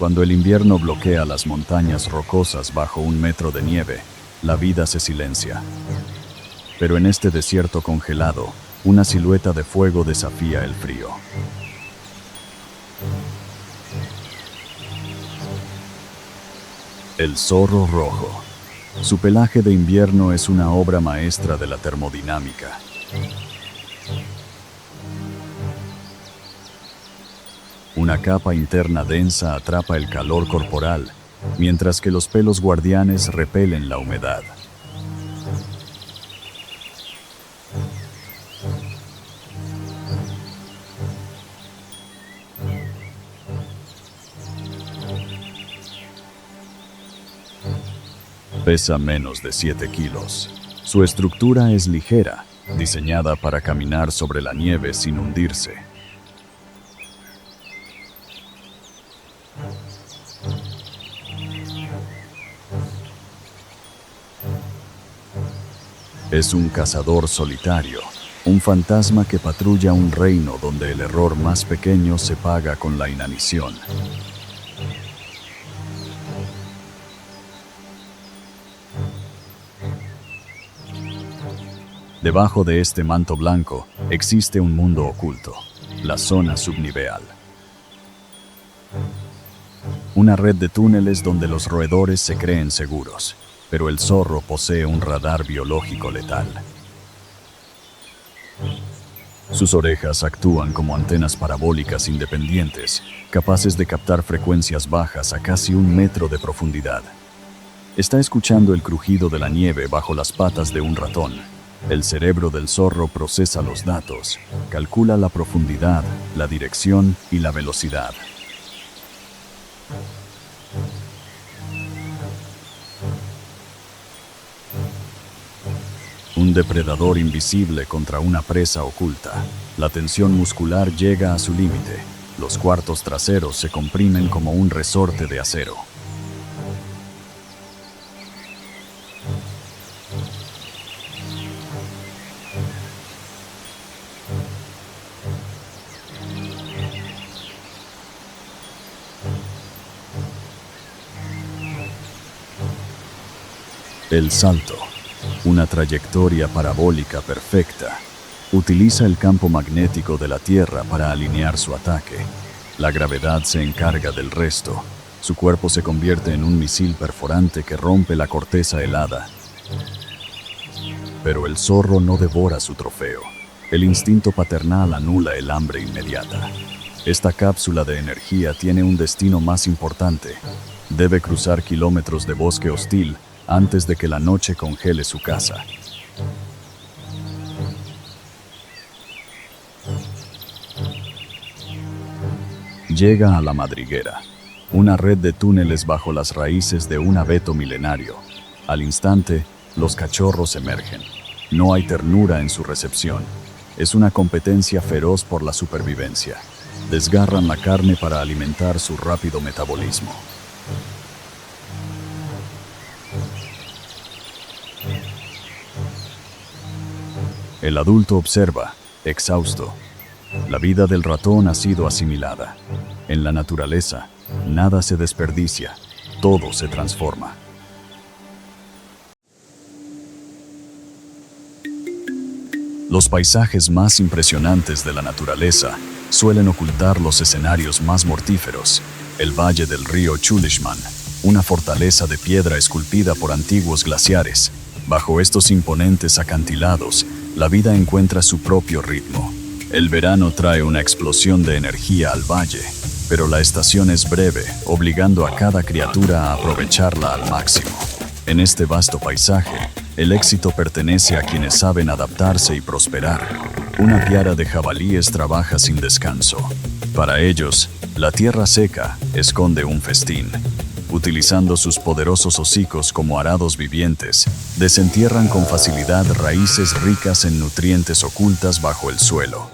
Cuando el invierno bloquea las montañas rocosas bajo 1 metro de nieve, la vida se silencia. Pero en este desierto congelado, una silueta de fuego desafía el frío. El zorro rojo. Su pelaje de invierno es una obra maestra de la termodinámica. Una capa interna densa atrapa el calor corporal, mientras que los pelos guardianes repelen la humedad. Pesa menos de 7 kilos. Su estructura es ligera, diseñada para caminar sobre la nieve sin hundirse. Es un cazador solitario, un fantasma que patrulla un reino donde el error más pequeño se paga con la inanición. Debajo de este manto blanco existe un mundo oculto, la zona subniveal. Una red de túneles donde los roedores se creen seguros, pero el zorro posee un radar biológico letal. Sus orejas actúan como antenas parabólicas independientes, capaces de captar frecuencias bajas a casi 1 metro de profundidad. Está escuchando el crujido de la nieve bajo las patas de un ratón. El cerebro del zorro procesa los datos, calcula la profundidad, la dirección y la velocidad. Un depredador invisible contra una presa oculta. La tensión muscular llega a su límite. Los cuartos traseros se comprimen como un resorte de acero. El salto, una trayectoria parabólica perfecta, utiliza el campo magnético de la Tierra para alinear su ataque. La gravedad se encarga del resto. Su cuerpo se convierte en un misil perforante que rompe la corteza helada. Pero el zorro no devora su trofeo. El instinto paternal anula el hambre inmediata. Esta cápsula de energía tiene un destino más importante. Debe cruzar kilómetros de bosque hostil antes de que la noche congele su casa. Llega a la madriguera, una red de túneles bajo las raíces de un abeto milenario. Al instante, los cachorros emergen. No hay ternura en su recepción. Es una competencia feroz por la supervivencia. Desgarran la carne para alimentar su rápido metabolismo. El adulto observa, exhausto. La vida del ratón ha sido asimilada. En la naturaleza, nada se desperdicia, todo se transforma. Los paisajes más impresionantes de la naturaleza suelen ocultar los escenarios más mortíferos. El valle del río Chulishman, una fortaleza de piedra esculpida por antiguos glaciares. Bajo estos imponentes acantilados, la vida encuentra su propio ritmo. El verano trae una explosión de energía al valle, pero la estación es breve, obligando a cada criatura a aprovecharla al máximo. En este vasto paisaje, el éxito pertenece a quienes saben adaptarse y prosperar. Una piara de jabalíes trabaja sin descanso. Para ellos, la tierra seca esconde un festín. Utilizando sus poderosos hocicos como arados vivientes, desentierran con facilidad raíces ricas en nutrientes ocultas bajo el suelo.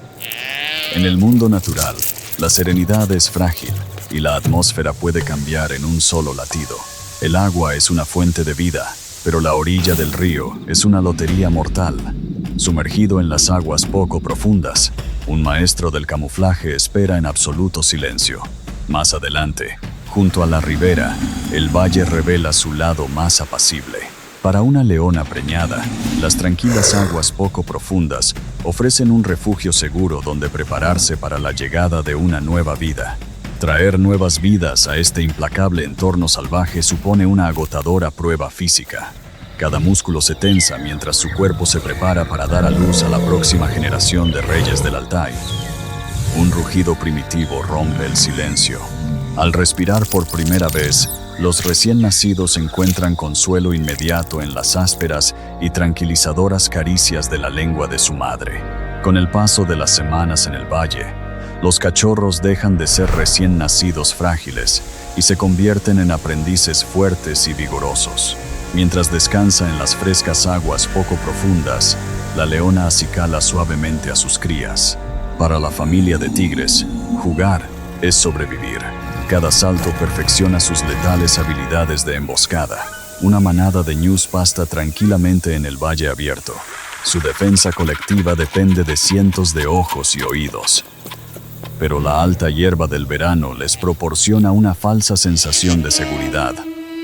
En el mundo natural, la serenidad es frágil y la atmósfera puede cambiar en un solo latido. El agua es una fuente de vida, pero la orilla del río es una lotería mortal. Sumergido en las aguas poco profundas, un maestro del camuflaje espera en absoluto silencio. Más adelante, Junto a la ribera, el valle revela su lado más apacible. Para una leona preñada, las tranquilas aguas poco profundas ofrecen un refugio seguro donde prepararse para la llegada de una nueva vida. Traer nuevas vidas a este implacable entorno salvaje supone una agotadora prueba física. Cada músculo se tensa mientras su cuerpo se prepara para dar a luz a la próxima generación de reyes del Altai. Un rugido primitivo rompe el silencio. Al respirar por primera vez, los recién nacidos encuentran consuelo inmediato en las ásperas y tranquilizadoras caricias de la lengua de su madre. Con el paso de las semanas en el valle, los cachorros dejan de ser recién nacidos frágiles y se convierten en aprendices fuertes y vigorosos. Mientras descansa en las frescas aguas poco profundas, la leona acicala suavemente a sus crías. Para la familia de tigres, jugar es sobrevivir. Cada salto perfecciona sus letales habilidades de emboscada. Una manada de ñus pasta tranquilamente en el valle abierto. Su defensa colectiva depende de cientos de ojos y oídos. Pero la alta hierba del verano les proporciona una falsa sensación de seguridad.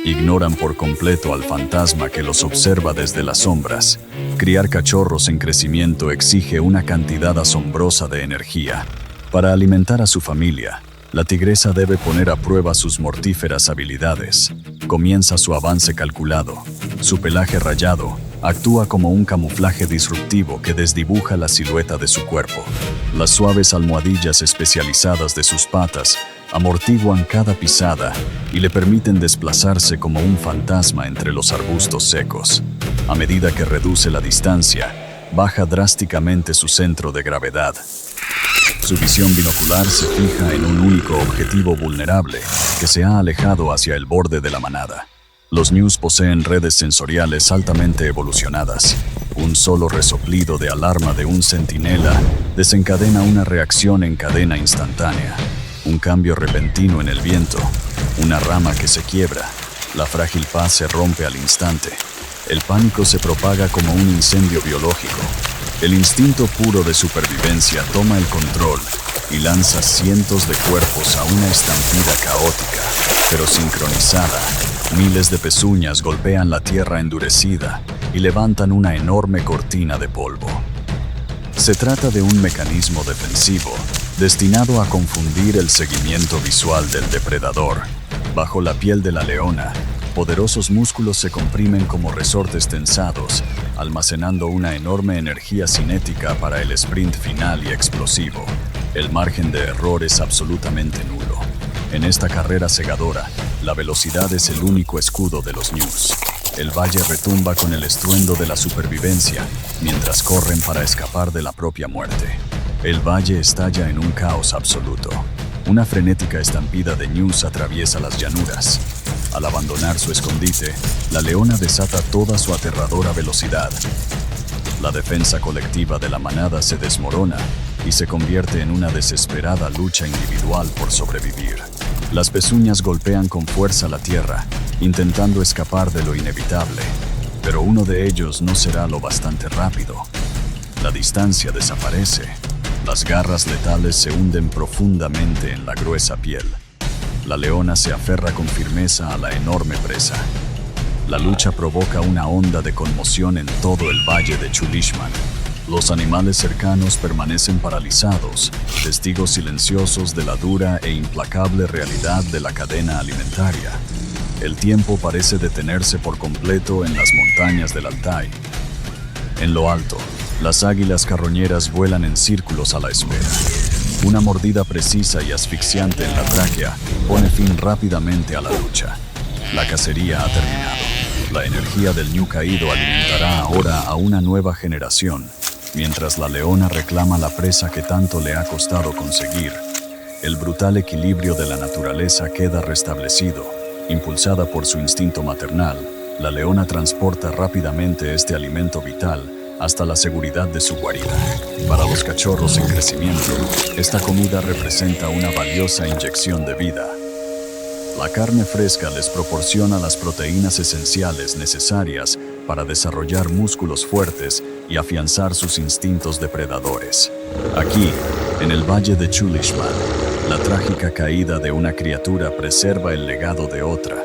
Ignoran por completo al fantasma que los observa desde las sombras. Criar cachorros en crecimiento exige una cantidad asombrosa de energía. Para alimentar a su familia, la tigresa debe poner a prueba sus mortíferas habilidades. Comienza su avance calculado. Su pelaje rayado actúa como un camuflaje disruptivo que desdibuja la silueta de su cuerpo. Las suaves almohadillas especializadas de sus patas amortiguan cada pisada y le permiten desplazarse como un fantasma entre los arbustos secos. A medida que reduce la distancia, baja drásticamente su centro de gravedad. Su visión binocular se fija en un único objetivo vulnerable que se ha alejado hacia el borde de la manada. Los ñus poseen redes sensoriales altamente evolucionadas. Un solo resoplido de alarma de un centinela desencadena una reacción en cadena instantánea. Un cambio repentino en el viento, una rama que se quiebra, la frágil paz se rompe al instante. El pánico se propaga como un incendio biológico. El instinto puro de supervivencia toma el control y lanza cientos de cuerpos a una estampida caótica, pero sincronizada. Miles de pezuñas golpean la tierra endurecida y levantan una enorme cortina de polvo. Se trata de un mecanismo defensivo destinado a confundir el seguimiento visual del depredador. Bajo la piel de la leona, poderosos músculos se comprimen como resortes tensados, almacenando una enorme energía cinética para el sprint final y explosivo. El margen de error es absolutamente nulo. En esta carrera cegadora, la velocidad es el único escudo de los ñus. El valle retumba con el estruendo de la supervivencia, mientras corren para escapar de la propia muerte. El valle estalla en un caos absoluto. Una frenética estampida de ñus atraviesa las llanuras. Al abandonar su escondite, la leona desata toda su aterradora velocidad. La defensa colectiva de la manada se desmorona y se convierte en una desesperada lucha individual por sobrevivir. Las pezuñas golpean con fuerza la tierra, intentando escapar de lo inevitable, pero uno de ellos no será lo bastante rápido. La distancia desaparece. Las garras letales se hunden profundamente en la gruesa piel. La leona se aferra con firmeza a la enorme presa. La lucha provoca una onda de conmoción en todo el valle de Chulishman. Los animales cercanos permanecen paralizados, testigos silenciosos de la dura e implacable realidad de la cadena alimentaria. El tiempo parece detenerse por completo en las montañas del Altai. En lo alto, las águilas carroñeras vuelan en círculos a la espera. Una mordida precisa y asfixiante en la tráquea pone fin rápidamente a la lucha. La cacería ha terminado. La energía del ñu caído alimentará ahora a una nueva generación, mientras la leona reclama la presa que tanto le ha costado conseguir. El brutal equilibrio de la naturaleza queda restablecido. Impulsada por su instinto maternal, la leona transporta rápidamente este alimento vital hasta la seguridad de su guarida. Para los cachorros en crecimiento, esta comida representa una valiosa inyección de vida. La carne fresca les proporciona las proteínas esenciales necesarias para desarrollar músculos fuertes y afianzar sus instintos depredadores. Aquí, en el valle de Chulishman, La trágica caída de una criatura preserva el legado de otra,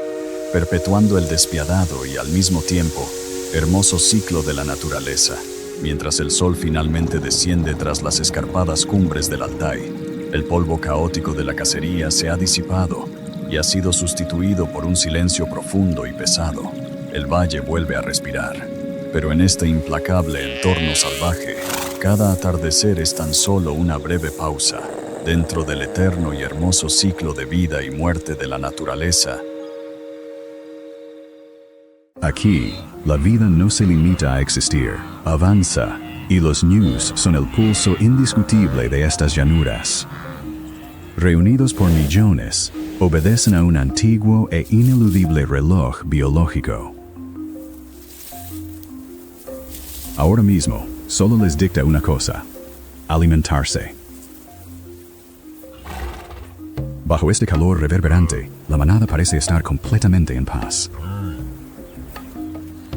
perpetuando el despiadado y al mismo tiempo hermoso ciclo de la naturaleza, mientras el sol finalmente desciende tras las escarpadas cumbres del Altai. El polvo caótico de la cacería se ha disipado y ha sido sustituido por un silencio profundo y pesado. El valle vuelve a respirar, pero en este implacable entorno salvaje, cada atardecer es tan solo una breve pausa dentro del eterno y hermoso ciclo de vida y muerte de la naturaleza. Aquí, la vida no se limita a existir, avanza, y los ñus son el pulso indiscutible de estas llanuras. Reunidos por millones, obedecen a un antiguo e ineludible reloj biológico. Ahora mismo, solo les dicta una cosa: alimentarse. Bajo este calor reverberante, la manada parece estar completamente en paz.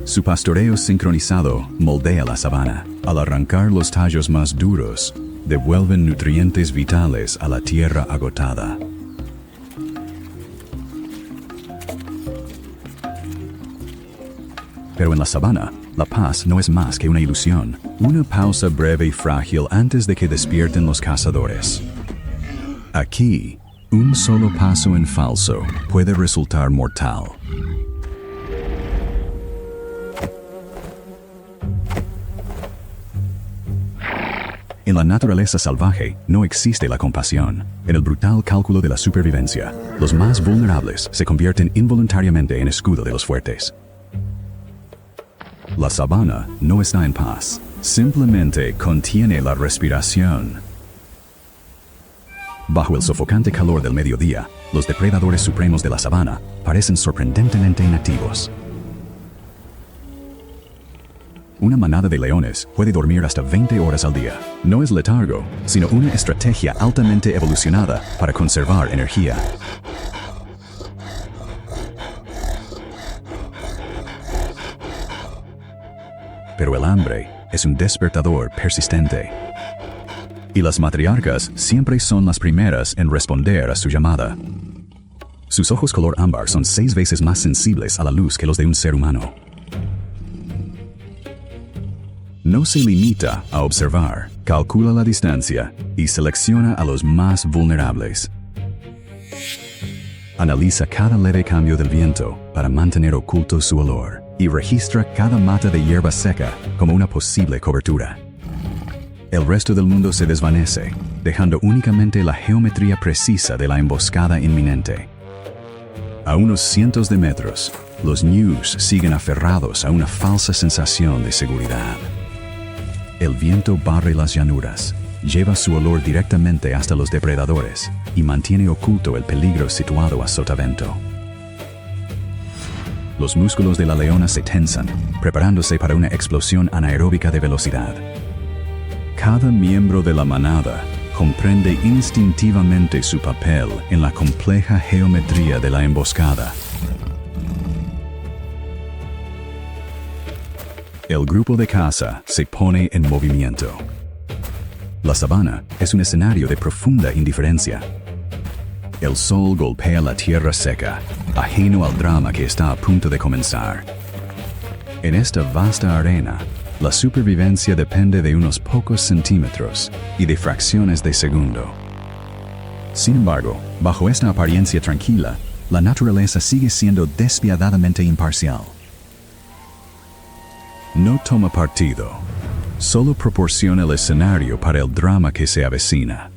Su pastoreo sincronizado moldea la sabana. Al arrancar los tallos más duros, devuelven nutrientes vitales a la tierra agotada. Pero en la sabana, la paz no es más que una ilusión, una pausa breve y frágil antes de que despierten los cazadores. Aquí, un solo paso en falso puede resultar mortal. En la naturaleza salvaje no existe la compasión. En el brutal cálculo de la supervivencia, los más vulnerables se convierten involuntariamente en escudo de los fuertes. La sabana no está en paz, simplemente contiene la respiración. Bajo el sofocante calor del mediodía, los depredadores supremos de la sabana parecen sorprendentemente inactivos. Una manada de leones puede dormir hasta 20 horas al día. No es letargo, sino una estrategia altamente evolucionada para conservar energía. Pero el hambre es un despertador persistente. Y las matriarcas siempre son las primeras en responder a su llamada. Sus ojos color ámbar son 6 veces más sensibles a la luz que los de un ser humano. No se limita a observar, calcula la distancia y selecciona a los más vulnerables. Analiza cada leve cambio del viento para mantener oculto su olor y registra cada mata de hierba seca como una posible cobertura. El resto del mundo se desvanece, dejando únicamente la geometría precisa de la emboscada inminente. A unos cientos de metros, los ñus siguen aferrados a una falsa sensación de seguridad. El viento barre las llanuras, lleva su olor directamente hasta los depredadores y mantiene oculto el peligro situado a sotavento. Los músculos de la leona se tensan, preparándose para una explosión anaeróbica de velocidad. Cada miembro de la manada comprende instintivamente su papel en la compleja geometría de la emboscada. El grupo de caza se pone en movimiento. La sabana es un escenario de profunda indiferencia. El sol golpea la tierra seca, ajeno al drama que está a punto de comenzar. En esta vasta arena, la supervivencia depende de unos pocos centímetros y de fracciones de segundo. Sin embargo, bajo esta apariencia tranquila, la naturaleza sigue siendo despiadadamente imparcial. No toma partido, solo proporciona el escenario para el drama que se avecina.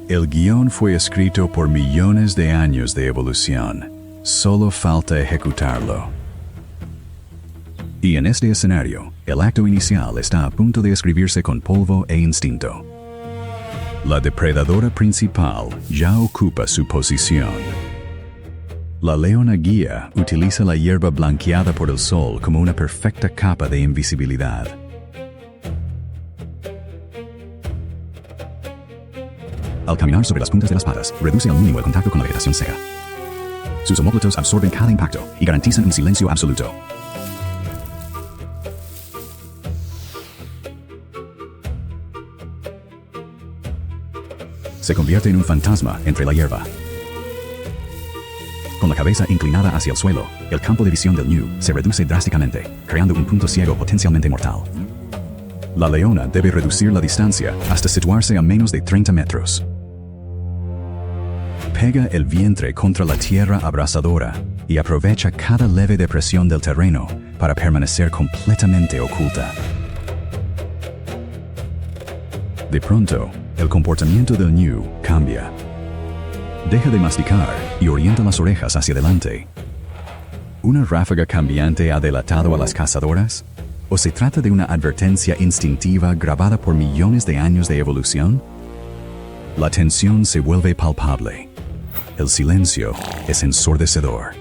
El guión fue escrito por millones de años de evolución, solo falta ejecutarlo. Y en este escenario, el acto inicial está a punto de escribirse con polvo e instinto. La depredadora principal ya ocupa su posición. La leona guía utiliza la hierba blanqueada por el sol como una perfecta capa de invisibilidad. Al caminar sobre las puntas de las patas, reduce al mínimo el contacto con la vegetación seca. Sus omóplatos absorben cada impacto y garantizan un silencio absoluto. se convierte en un fantasma entre la hierba. Con la cabeza inclinada hacia el suelo, el campo de visión del ñu se reduce drásticamente, creando un punto ciego potencialmente mortal. La leona debe reducir la distancia hasta situarse a menos de 30 metros. Pega el vientre contra la tierra abrasadora y aprovecha cada leve depresión del terreno para permanecer completamente oculta. De pronto, el comportamiento del ñu cambia. Deja de masticar y orienta las orejas hacia adelante. ¿Una ráfaga cambiante ha delatado a las cazadoras? ¿O se trata de una advertencia instintiva grabada por millones de años de evolución? La tensión se vuelve palpable. El silencio es ensordecedor.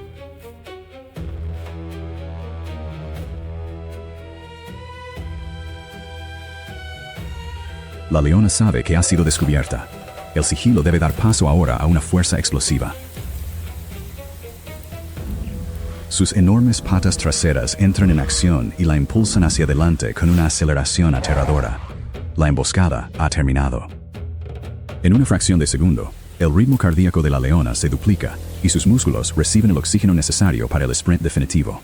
La leona sabe que ha sido descubierta. El sigilo debe dar paso ahora a una fuerza explosiva. Sus enormes patas traseras entran en acción y la impulsan hacia adelante con una aceleración aterradora. La emboscada ha terminado. En una fracción de segundo, el ritmo cardíaco de la leona se duplica y sus músculos reciben el oxígeno necesario para el sprint definitivo.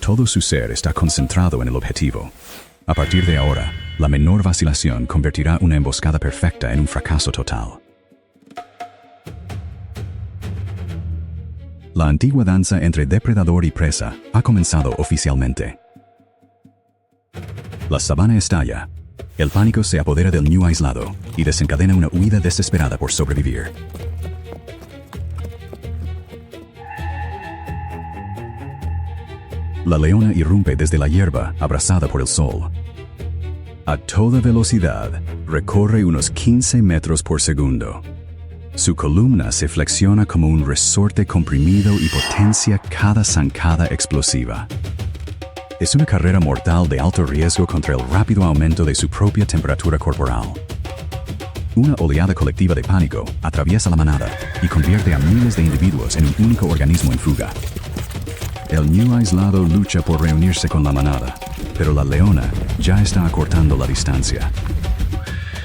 Todo su ser está concentrado en el objetivo. A partir de ahora, la menor vacilación convertirá una emboscada perfecta en un fracaso total. La antigua danza entre depredador y presa ha comenzado oficialmente. La sabana estalla. El pánico se apodera del ñu aislado y desencadena una huida desesperada por sobrevivir. La leona irrumpe desde la hierba, abrazada por el sol. A toda velocidad, recorre unos 15 metros por segundo. Su columna se flexiona como un resorte comprimido y potencia cada zancada explosiva. Es una carrera mortal de alto riesgo contra el rápido aumento de su propia temperatura corporal. Una oleada colectiva de pánico atraviesa la manada y convierte a miles de individuos en un único organismo en fuga. El ñu aislado lucha por reunirse con la manada, pero la leona ya está acortando la distancia.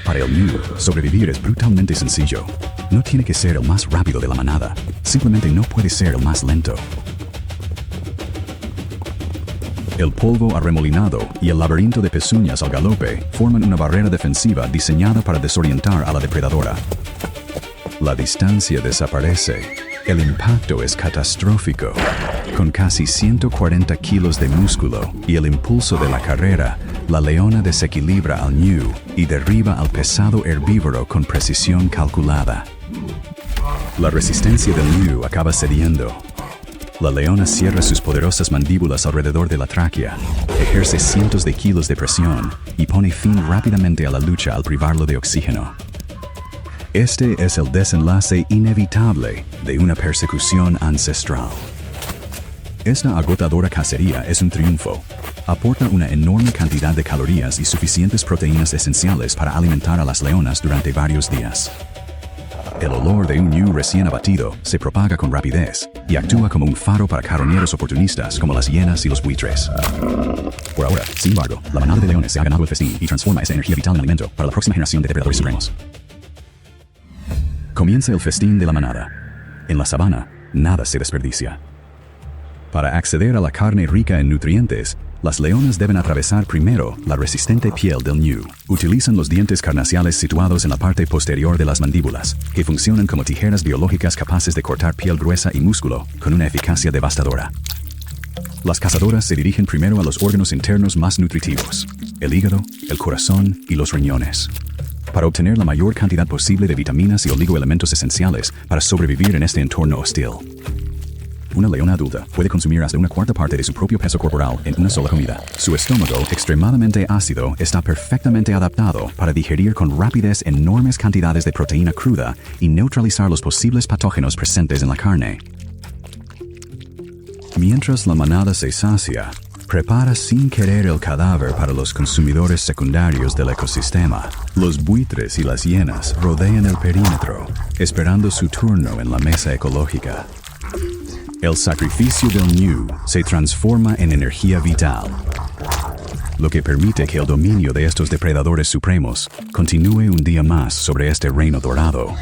Para el ñu, sobrevivir es brutalmente sencillo. No tiene que ser el más rápido de la manada, simplemente no puede ser el más lento. El polvo arremolinado y el laberinto de pezuñas al galope forman una barrera defensiva diseñada para desorientar a la depredadora. La distancia desaparece. El impacto es catastrófico. Con casi 140 kilos de músculo y el impulso de la carrera, la leona desequilibra al ñu y derriba al pesado herbívoro con precisión calculada. La resistencia del ñu acaba cediendo. La leona cierra sus poderosas mandíbulas alrededor de la tráquea, ejerce cientos de kilos de presión y pone fin rápidamente a la lucha al privarlo de oxígeno. Este es el desenlace inevitable de una persecución ancestral. Esta agotadora cacería es un triunfo. Aporta una enorme cantidad de calorías y suficientes proteínas esenciales para alimentar a las leonas durante varios días. El olor de un ñu recién abatido se propaga con rapidez y actúa como un faro para carroñeros oportunistas como las hienas y los buitres. Por ahora, sin embargo, la manada de leones se ha ganado el festín y transforma esa energía vital en alimento para la próxima generación de depredadores supremos. Comienza el festín de la manada. En la sabana, nada se desperdicia. Para acceder a la carne rica en nutrientes, las leonas deben atravesar primero la resistente piel del ñu. Utilizan los dientes carnaciales situados en la parte posterior de las mandíbulas, que funcionan como tijeras biológicas capaces de cortar piel gruesa y músculo con una eficacia devastadora. Las cazadoras se dirigen primero a los órganos internos más nutritivos, el hígado, el corazón y los riñones, para obtener la mayor cantidad posible de vitaminas y oligoelementos esenciales para sobrevivir en este entorno hostil. Una leona adulta puede consumir hasta una cuarta parte de su propio peso corporal en una sola comida. Su estómago, extremadamente ácido, está perfectamente adaptado para digerir con rapidez enormes cantidades de proteína cruda y neutralizar los posibles patógenos presentes en la carne. Mientras la manada se sacia, prepara sin querer el cadáver para los consumidores secundarios del ecosistema. Los buitres y las hienas rodean el perímetro, esperando su turno en la mesa ecológica. El sacrificio del ñu se transforma en energía vital. lo que permite que el dominio de estos depredadores supremos continúe un día más sobre este reino dorado.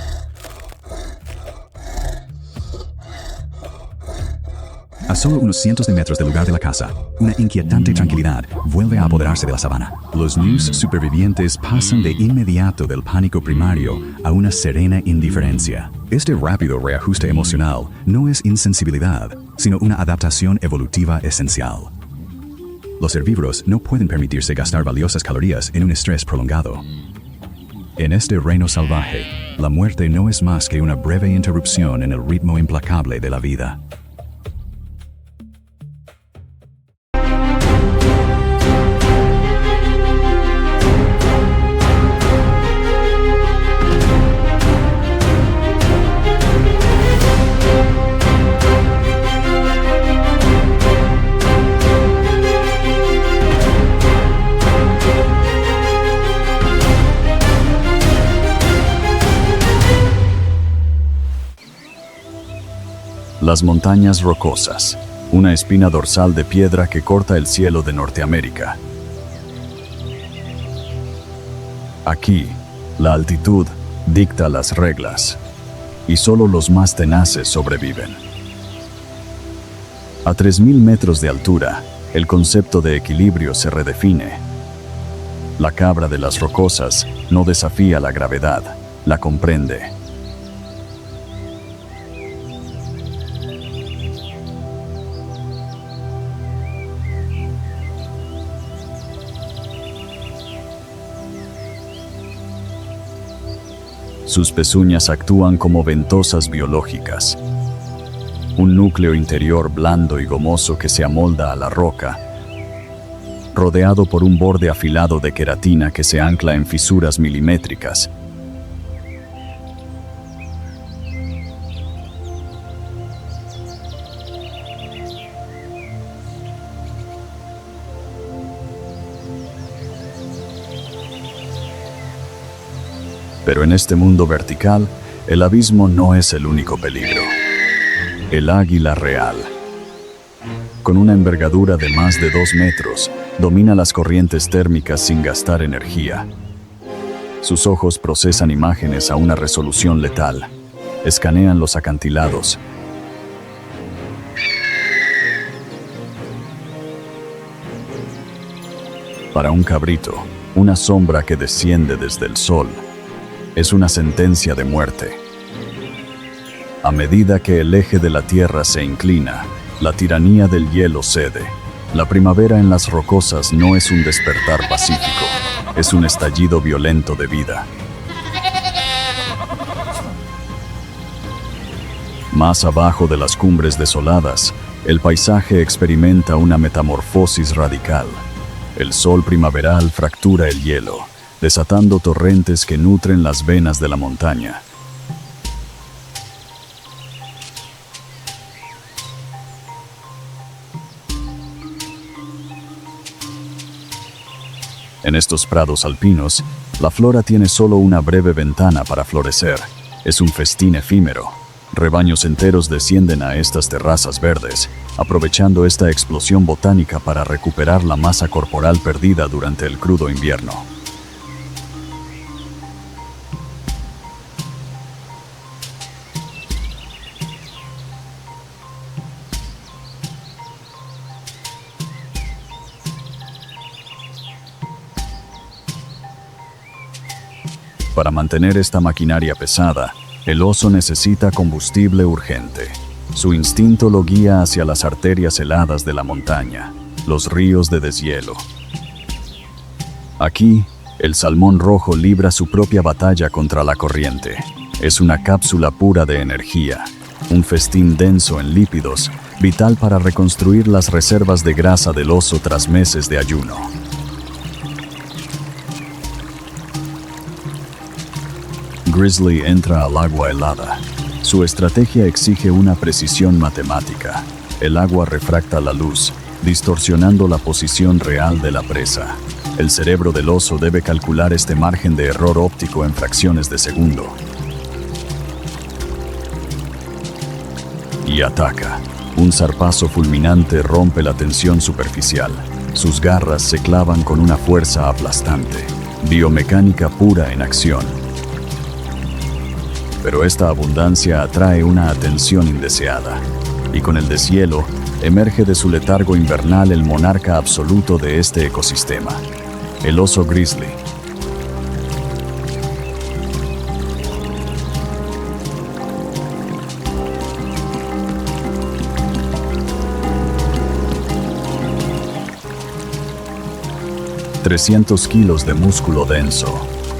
A solo unos cientos de metros del lugar de la caza, una inquietante tranquilidad vuelve a apoderarse de la sabana. Los ñus supervivientes pasan de inmediato del pánico primario a una serena indiferencia. Este rápido reajuste emocional no es insensibilidad, sino una adaptación evolutiva esencial. Los herbívoros no pueden permitirse gastar valiosas calorías en un estrés prolongado. En este reino salvaje, la muerte no es más que una breve interrupción en el ritmo implacable de la vida. Las montañas rocosas, una espina dorsal de piedra que corta el cielo de Norteamérica. Aquí, la altitud dicta las reglas, y solo los más tenaces sobreviven. A 3.000 metros de altura, el concepto de equilibrio se redefine. La cabra de las rocosas no desafía la gravedad, la comprende. Sus pezuñas actúan como ventosas biológicas. Un núcleo interior blando y gomoso que se amolda a la roca, rodeado por un borde afilado de queratina que se ancla en fisuras milimétricas. Pero en este mundo vertical, el abismo no es el único peligro. El águila real, con una envergadura de más de 2 metros, domina las corrientes térmicas sin gastar energía. Sus ojos procesan imágenes a una resolución letal, escanean los acantilados. Para un cabrito, una sombra que desciende desde el sol es una sentencia de muerte. A medida que el eje de la Tierra se inclina, la tiranía del hielo cede. La primavera en las rocosas no es un despertar pacífico, es un estallido violento de vida. Más abajo de las cumbres desoladas, el paisaje experimenta una metamorfosis radical. El sol primaveral fractura el hielo, desatando torrentes que nutren las venas de la montaña. En estos prados alpinos, la flora tiene solo una breve ventana para florecer. Es un festín efímero. Rebaños enteros descienden a estas terrazas verdes, aprovechando esta explosión botánica para recuperar la masa corporal perdida durante el crudo invierno. Para mantener esta maquinaria pesada, el oso necesita combustible urgente. Su instinto lo guía hacia las arterias heladas de la montaña, los ríos de deshielo. Aquí, el salmón rojo libra su propia batalla contra la corriente. Es una cápsula pura de energía, un festín denso en lípidos, vital para reconstruir las reservas de grasa del oso tras meses de ayuno. Grizzly entra al agua helada. Su estrategia exige una precisión matemática. El agua refracta la luz, distorsionando la posición real de la presa. El cerebro del oso debe calcular este margen de error óptico en fracciones de segundo. Y ataca. Un zarpazo fulminante rompe la tensión superficial. Sus garras se clavan con una fuerza aplastante, biomecánica pura en acción. Pero esta abundancia atrae una atención indeseada, y con el deshielo emerge de su letargo invernal el monarca absoluto de este ecosistema, el oso grizzly. ...300 kilos de músculo denso.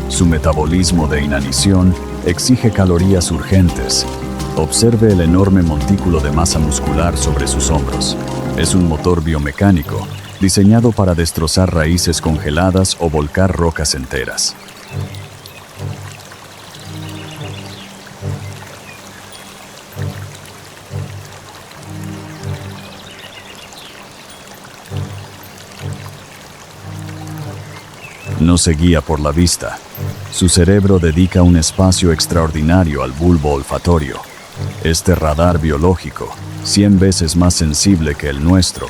Su metabolismo de inanición exige calorías urgentes. Observe el enorme montículo de masa muscular sobre sus hombros. Es un motor biomecánico, diseñado para destrozar raíces congeladas o volcar rocas enteras. No se guía por la vista. Su cerebro dedica un espacio extraordinario al bulbo olfatorio. Este radar biológico, 100 veces más sensible que el nuestro,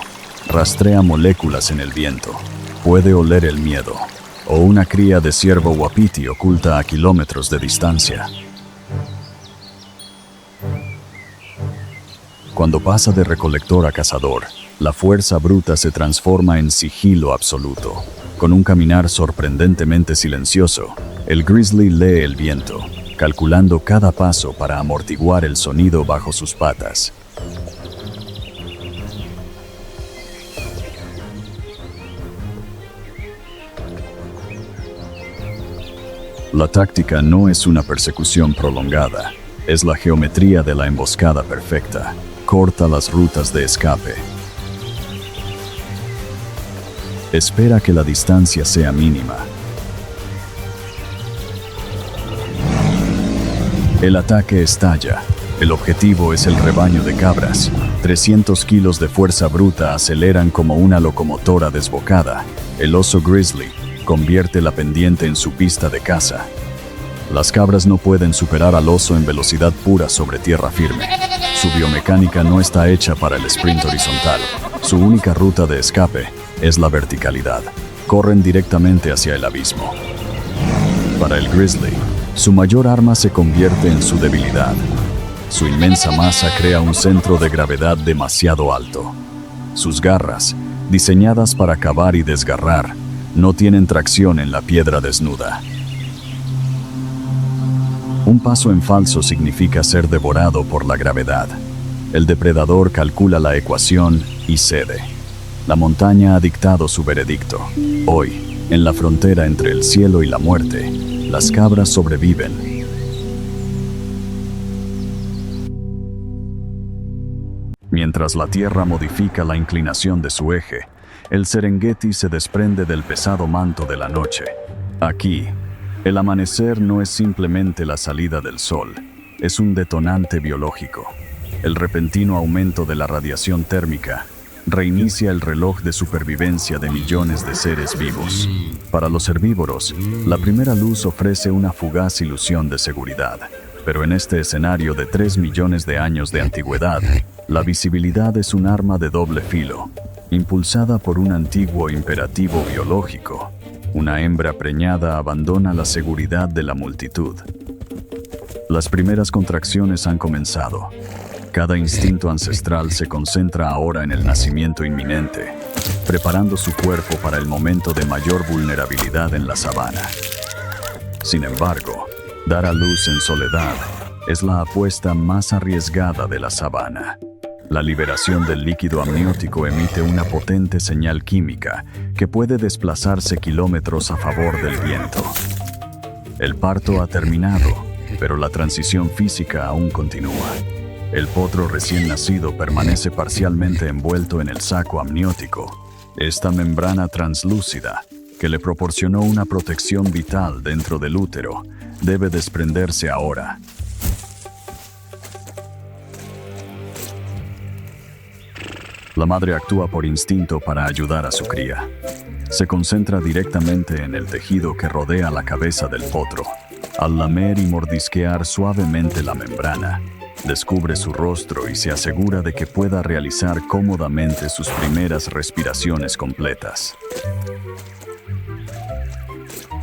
rastrea moléculas en el viento. Puede oler el miedo, o una cría de ciervo wapiti oculta a kilómetros de distancia. Cuando pasa de recolector a cazador, la fuerza bruta se transforma en sigilo absoluto. Con un caminar sorprendentemente silencioso, el grizzly lee el viento, calculando cada paso para amortiguar el sonido bajo sus patas. La táctica no es una persecución prolongada, es la geometría de la emboscada perfecta. Corta las rutas de escape. Espera que la distancia sea mínima. El ataque estalla. El objetivo es el rebaño de cabras. 300 kilos de fuerza bruta aceleran como una locomotora desbocada. El oso grizzly convierte la pendiente en su pista de caza. Las cabras no pueden superar al oso en velocidad pura sobre tierra firme. Su biomecánica no está hecha para el sprint horizontal. Su única ruta de escape es la verticalidad. Corren directamente hacia el abismo. Para el grizzly, su mayor arma se convierte en su debilidad. Su inmensa masa crea un centro de gravedad demasiado alto. Sus garras, diseñadas para cavar y desgarrar, no tienen tracción en la piedra desnuda. Un paso en falso significa ser devorado por la gravedad. El depredador calcula la ecuación y cede. La montaña ha dictado su veredicto. Hoy, en la frontera entre el cielo y la muerte, las cabras sobreviven. Mientras la Tierra modifica la inclinación de su eje, el Serengeti se desprende del pesado manto de la noche. Aquí, el amanecer no es simplemente la salida del sol, es un detonante biológico. El repentino aumento de la radiación térmica reinicia el reloj de supervivencia de millones de seres vivos. Para los herbívoros, la primera luz ofrece una fugaz ilusión de seguridad, pero en este escenario de 3 millones de años de antigüedad, la visibilidad es un arma de doble filo, impulsada por un antiguo imperativo biológico. Una hembra preñada abandona la seguridad de la multitud. Las primeras contracciones han comenzado. Cada instinto ancestral se concentra ahora en el nacimiento inminente, preparando su cuerpo para el momento de mayor vulnerabilidad en la sabana. Sin embargo, dar a luz en soledad es la apuesta más arriesgada de la sabana. La liberación del líquido amniótico emite una potente señal química que puede desplazarse kilómetros a favor del viento. El parto ha terminado, pero la transición física aún continúa. El potro recién nacido permanece parcialmente envuelto en el saco amniótico. Esta membrana translúcida, que le proporcionó una protección vital dentro del útero, debe desprenderse ahora. La madre actúa por instinto para ayudar a su cría. Se concentra directamente en el tejido que rodea la cabeza del potro. Al lamer y mordisquear suavemente la membrana, Descubre su rostro y se asegura de que pueda realizar cómodamente sus primeras respiraciones completas.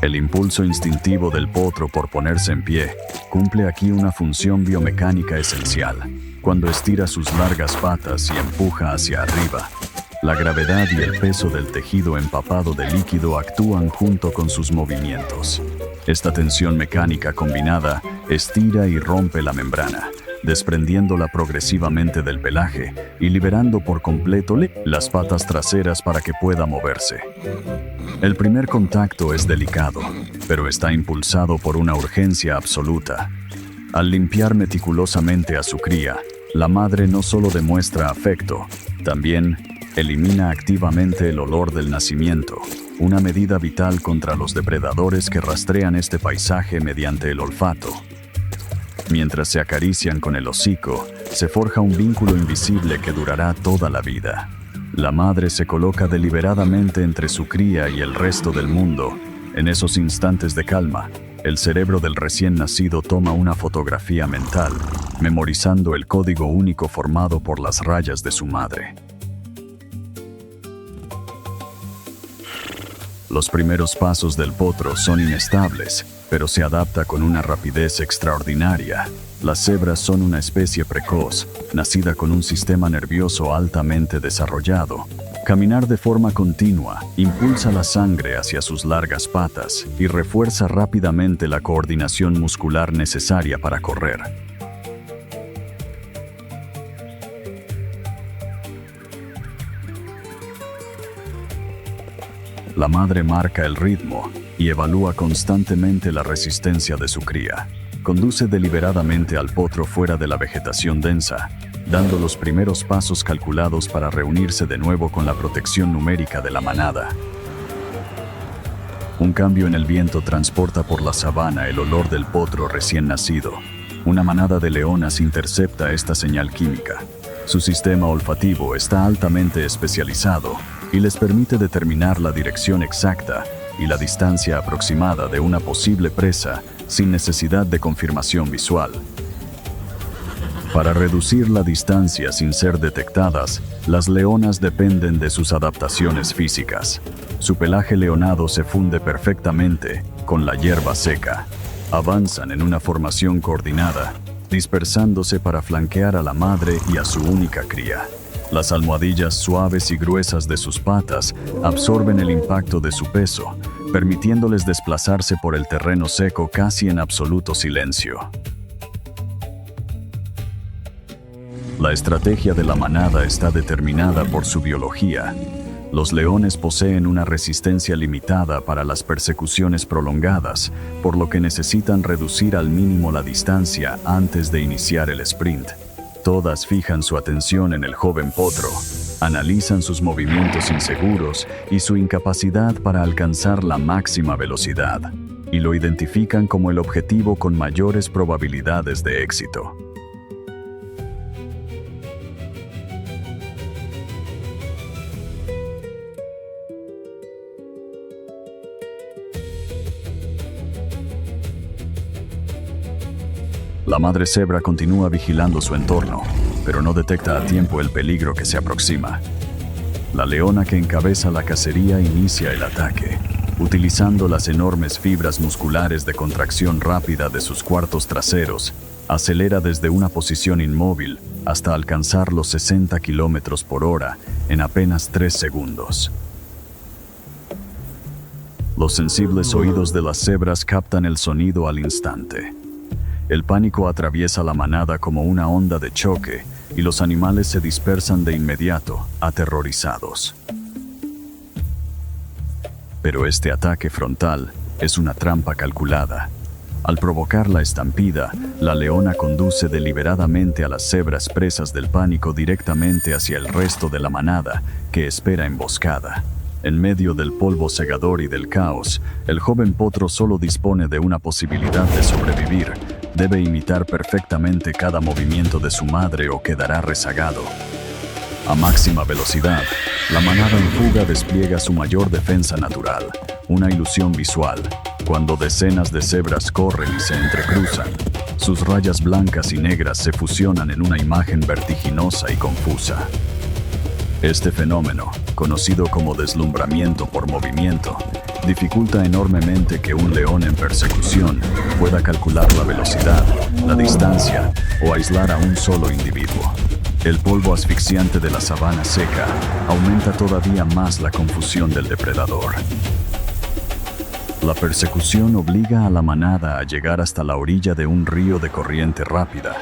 El impulso instintivo del potro por ponerse en pie cumple aquí una función biomecánica esencial. Cuando estira sus largas patas y empuja hacia arriba, la gravedad y el peso del tejido empapado de líquido actúan junto con sus movimientos. Esta tensión mecánica combinada estira y rompe la membrana, desprendiéndola progresivamente del pelaje y liberando por completo las patas traseras para que pueda moverse. El primer contacto es delicado, pero está impulsado por una urgencia absoluta. Al limpiar meticulosamente a su cría, la madre no solo demuestra afecto, también elimina activamente el olor del nacimiento, una medida vital contra los depredadores que rastrean este paisaje mediante el olfato. Mientras se acarician con el hocico, se forja un vínculo invisible que durará toda la vida. La madre se coloca deliberadamente entre su cría y el resto del mundo. En esos instantes de calma, el cerebro del recién nacido toma una fotografía mental, memorizando el código único formado por las rayas de su madre. Los primeros pasos del potro son inestables, pero se adapta con una rapidez extraordinaria. Las cebras son una especie precoz, nacida con un sistema nervioso altamente desarrollado. Caminar de forma continua impulsa la sangre hacia sus largas patas y refuerza rápidamente la coordinación muscular necesaria para correr. La madre marca el ritmo y evalúa constantemente la resistencia de su cría. Conduce deliberadamente al potro fuera de la vegetación densa, dando los primeros pasos calculados para reunirse de nuevo con la protección numérica de la manada. Un cambio en el viento transporta por la sabana el olor del potro recién nacido. Una manada de leonas intercepta esta señal química. Su sistema olfativo está altamente especializado y les permite determinar la dirección exacta y la distancia aproximada de una posible presa sin necesidad de confirmación visual. Para reducir la distancia sin ser detectadas, las leonas dependen de sus adaptaciones físicas. Su pelaje leonado se funde perfectamente con la hierba seca. Avanzan en una formación coordinada, dispersándose para flanquear a la madre y a su única cría. Las almohadillas suaves y gruesas de sus patas absorben el impacto de su peso, permitiéndoles desplazarse por el terreno seco casi en absoluto silencio. La estrategia de la manada está determinada por su biología. Los leones poseen una resistencia limitada para las persecuciones prolongadas, por lo que necesitan reducir al mínimo la distancia antes de iniciar el sprint. Todas fijan su atención en el joven potro, analizan sus movimientos inseguros y su incapacidad para alcanzar la máxima velocidad, y lo identifican como el objetivo con mayores probabilidades de éxito. La madre cebra continúa vigilando su entorno, pero no detecta a tiempo el peligro que se aproxima. La leona que encabeza la cacería inicia el ataque, utilizando las enormes fibras musculares de contracción rápida de sus cuartos traseros. Acelera desde una posición inmóvil hasta alcanzar los 60 km por hora en apenas 3 segundos. Los sensibles oídos de las cebras captan el sonido al instante. El pánico atraviesa la manada como una onda de choque y los animales se dispersan de inmediato, aterrorizados. Pero este ataque frontal es una trampa calculada. Al provocar la estampida, la leona conduce deliberadamente a las cebras presas del pánico directamente hacia el resto de la manada, que espera emboscada. En medio del polvo cegador y del caos, el joven potro solo dispone de una posibilidad de sobrevivir. Debe imitar perfectamente cada movimiento de su madre o quedará rezagado. A máxima velocidad, la manada en fuga despliega su mayor defensa natural, una ilusión visual, cuando decenas de cebras corren y se entrecruzan. Sus rayas blancas y negras se fusionan en una imagen vertiginosa y confusa. Este fenómeno, conocido como deslumbramiento por movimiento, dificulta enormemente que un león en persecución pueda calcular la velocidad, la distancia o aislar a un solo individuo. El polvo asfixiante de la sabana seca aumenta todavía más la confusión del depredador. La persecución obliga a la manada a llegar hasta la orilla de un río de corriente rápida.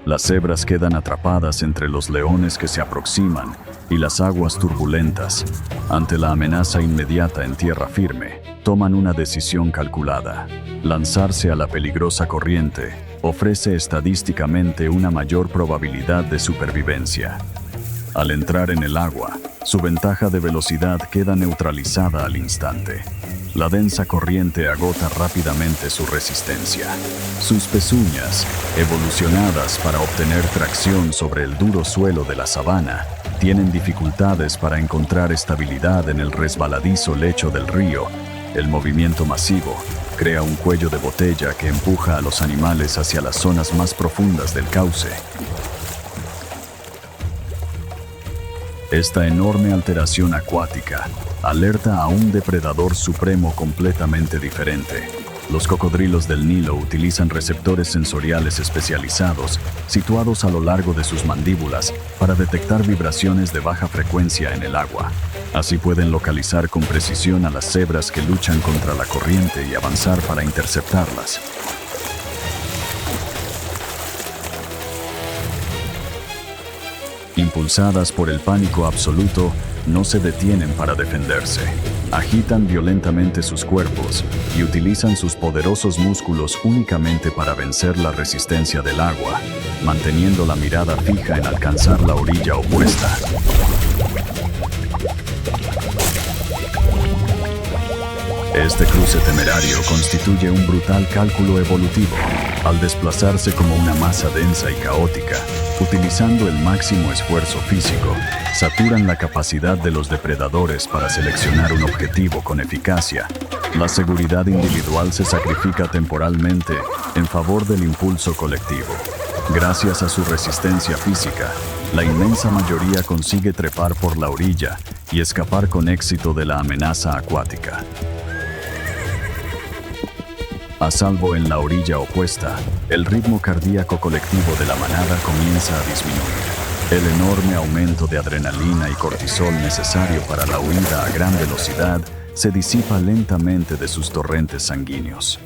Las cebras quedan atrapadas entre los leones que se aproximan y las aguas turbulentas. Ante la amenaza inmediata en tierra firme, toman una decisión calculada. Lanzarse a la peligrosa corriente ofrece estadísticamente una mayor probabilidad de supervivencia. Al entrar en el agua, su ventaja de velocidad queda neutralizada al instante. La densa corriente agota rápidamente su resistencia. Sus pezuñas, evolucionadas para obtener tracción sobre el duro suelo de la sabana, tienen dificultades para encontrar estabilidad en el resbaladizo lecho del río. El movimiento masivo crea un cuello de botella que empuja a los animales hacia las zonas más profundas del cauce. Esta enorme alteración acuática alerta a un depredador supremo completamente diferente. Los cocodrilos del Nilo utilizan receptores sensoriales especializados situados a lo largo de sus mandíbulas para detectar vibraciones de baja frecuencia en el agua. Así pueden localizar con precisión a las cebras que luchan contra la corriente y avanzar para interceptarlas. Impulsadas por el pánico absoluto, no se detienen para defenderse. Agitan violentamente sus cuerpos y utilizan sus poderosos músculos únicamente para vencer la resistencia del agua, manteniendo la mirada fija en alcanzar la orilla opuesta. Este cruce temerario constituye un brutal cálculo evolutivo, al desplazarse como una masa densa y caótica, utilizando el máximo esfuerzo físico, saturan la capacidad de los depredadores para seleccionar un objetivo con eficacia. La seguridad individual se sacrifica temporalmente en favor del impulso colectivo. Gracias a su resistencia física, la inmensa mayoría consigue trepar por la orilla y escapar con éxito de la amenaza acuática. A salvo en la orilla opuesta, el ritmo cardíaco colectivo de la manada comienza a disminuir. El enorme aumento de adrenalina y cortisol necesario para la huida a gran velocidad se disipa lentamente de sus torrentes sanguíneos.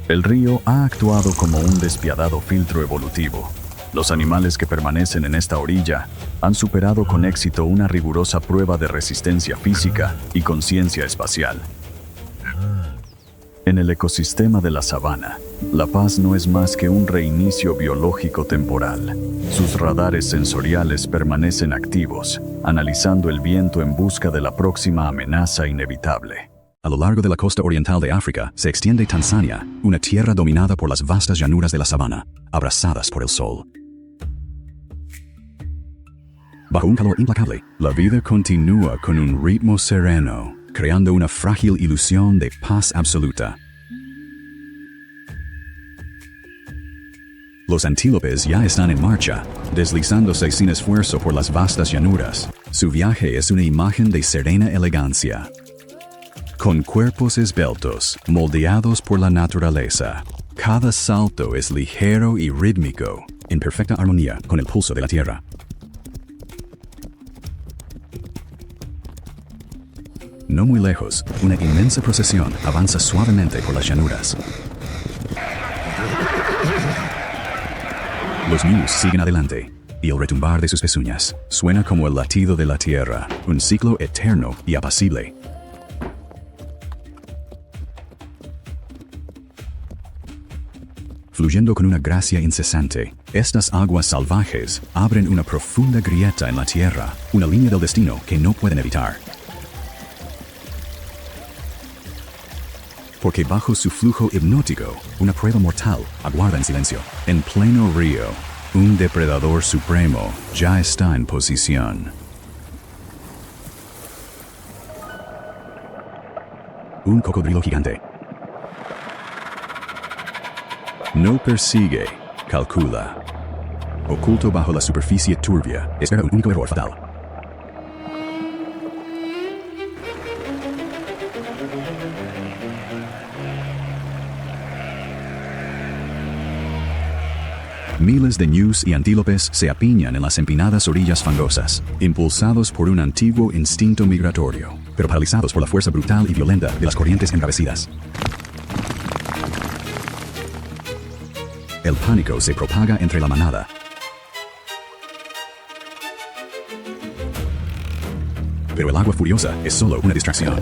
El río ha actuado como un despiadado filtro evolutivo. Los animales que permanecen en esta orilla han superado con éxito una rigurosa prueba de resistencia física y conciencia espacial. En el ecosistema de la sabana, la paz no es más que un reinicio biológico temporal. Sus radares sensoriales permanecen activos, analizando el viento en busca de la próxima amenaza inevitable. A lo largo de la costa oriental de África se extiende Tanzania, una tierra dominada por las vastas llanuras de la sabana, abrazadas por el sol. Bajo un calor implacable, la vida continúa con un ritmo sereno, creando una frágil ilusión de paz absoluta. Los antílopes ya están en marcha, deslizándose sin esfuerzo por las vastas llanuras. Su viaje es una imagen de serena elegancia. Con cuerpos esbeltos, moldeados por la naturaleza, cada salto es ligero y rítmico, en perfecta armonía con el pulso de la tierra. No muy lejos, una inmensa procesión avanza suavemente por las llanuras. Los ñus siguen adelante, y el retumbar de sus pezuñas suena como el latido de la tierra, un ciclo eterno y apacible. Fluyendo con una gracia incesante, estas aguas salvajes abren una profunda grieta en la tierra, una línea del destino que no pueden evitar. Porque bajo su flujo hipnótico, una prueba mortal aguarda en silencio. En pleno río, un depredador supremo ya está en posición. Un cocodrilo gigante. No persigue, calcula. Oculto bajo la superficie turbia, espera un único error fatal. Miles de ñus y antílopes se apiñan en las empinadas orillas fangosas, impulsados por un antiguo instinto migratorio, pero paralizados por la fuerza brutal y violenta de las corrientes embravecidas. El pánico se propaga entre la manada. Pero el agua furiosa es solo una distracción.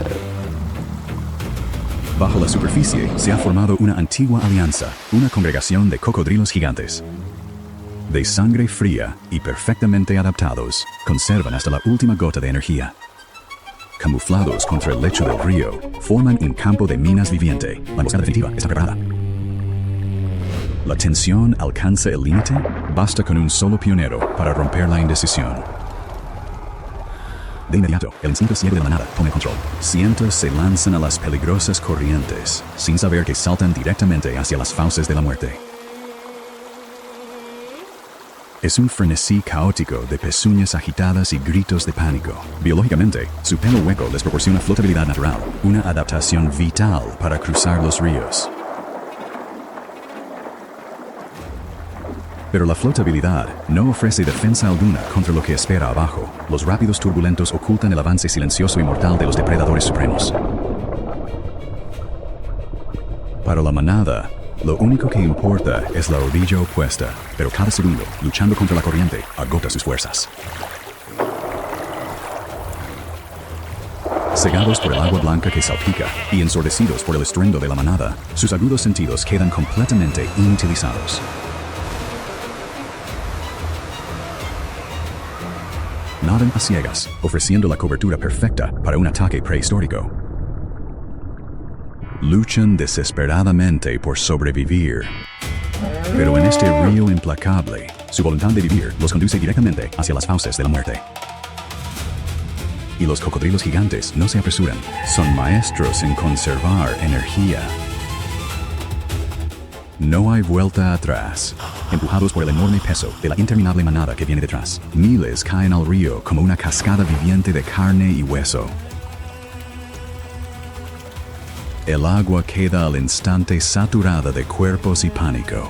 Bajo la superficie se ha formado una antigua alianza, una congregación de cocodrilos gigantes. De sangre fría y perfectamente adaptados, conservan hasta la última gota de energía. Camuflados contra el lecho del río, forman un campo de minas viviente. La emboscada definitiva está preparada. La tensión alcanza el límite, basta con un solo pionero para romper la indecisión. De inmediato, el instinto ciego de manada toma el control. Cientos se lanzan a las peligrosas corrientes, sin saber que saltan directamente hacia las fauces de la muerte. Es un frenesí caótico de pezuñas agitadas y gritos de pánico. Biológicamente, su pelo hueco les proporciona flotabilidad natural, una adaptación vital para cruzar los ríos. Pero la flotabilidad no ofrece defensa alguna contra lo que espera abajo. Los rápidos turbulentos ocultan el avance silencioso y mortal de los depredadores supremos. Para la manada, lo único que importa es la orilla opuesta, pero cada segundo, luchando contra la corriente, agota sus fuerzas. Cegados por el agua blanca que salpica y ensordecidos por el estruendo de la manada, sus agudos sentidos quedan completamente inutilizados. Nadan a ciegas, ofreciendo la cobertura perfecta para un ataque prehistórico. Luchan desesperadamente por sobrevivir. Pero en este río implacable, su voluntad de vivir los conduce directamente hacia las fauces de la muerte. Y los cocodrilos gigantes no se apresuran, son maestros en conservar energía. No hay vuelta atrás. Empujados por el enorme peso de la interminable manada que viene detrás, miles caen al río como una cascada viviente de carne y hueso. El agua queda al instante saturada de cuerpos y pánico.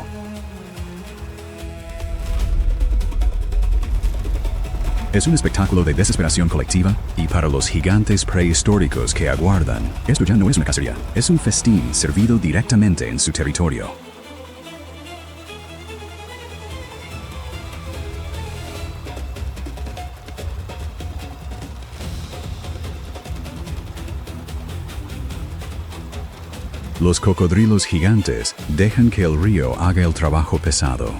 Es un espectáculo de desesperación colectiva y para los gigantes prehistóricos que aguardan, esto ya no es una cacería, es un festín servido directamente en su territorio. Los cocodrilos gigantes dejan que el río haga el trabajo pesado.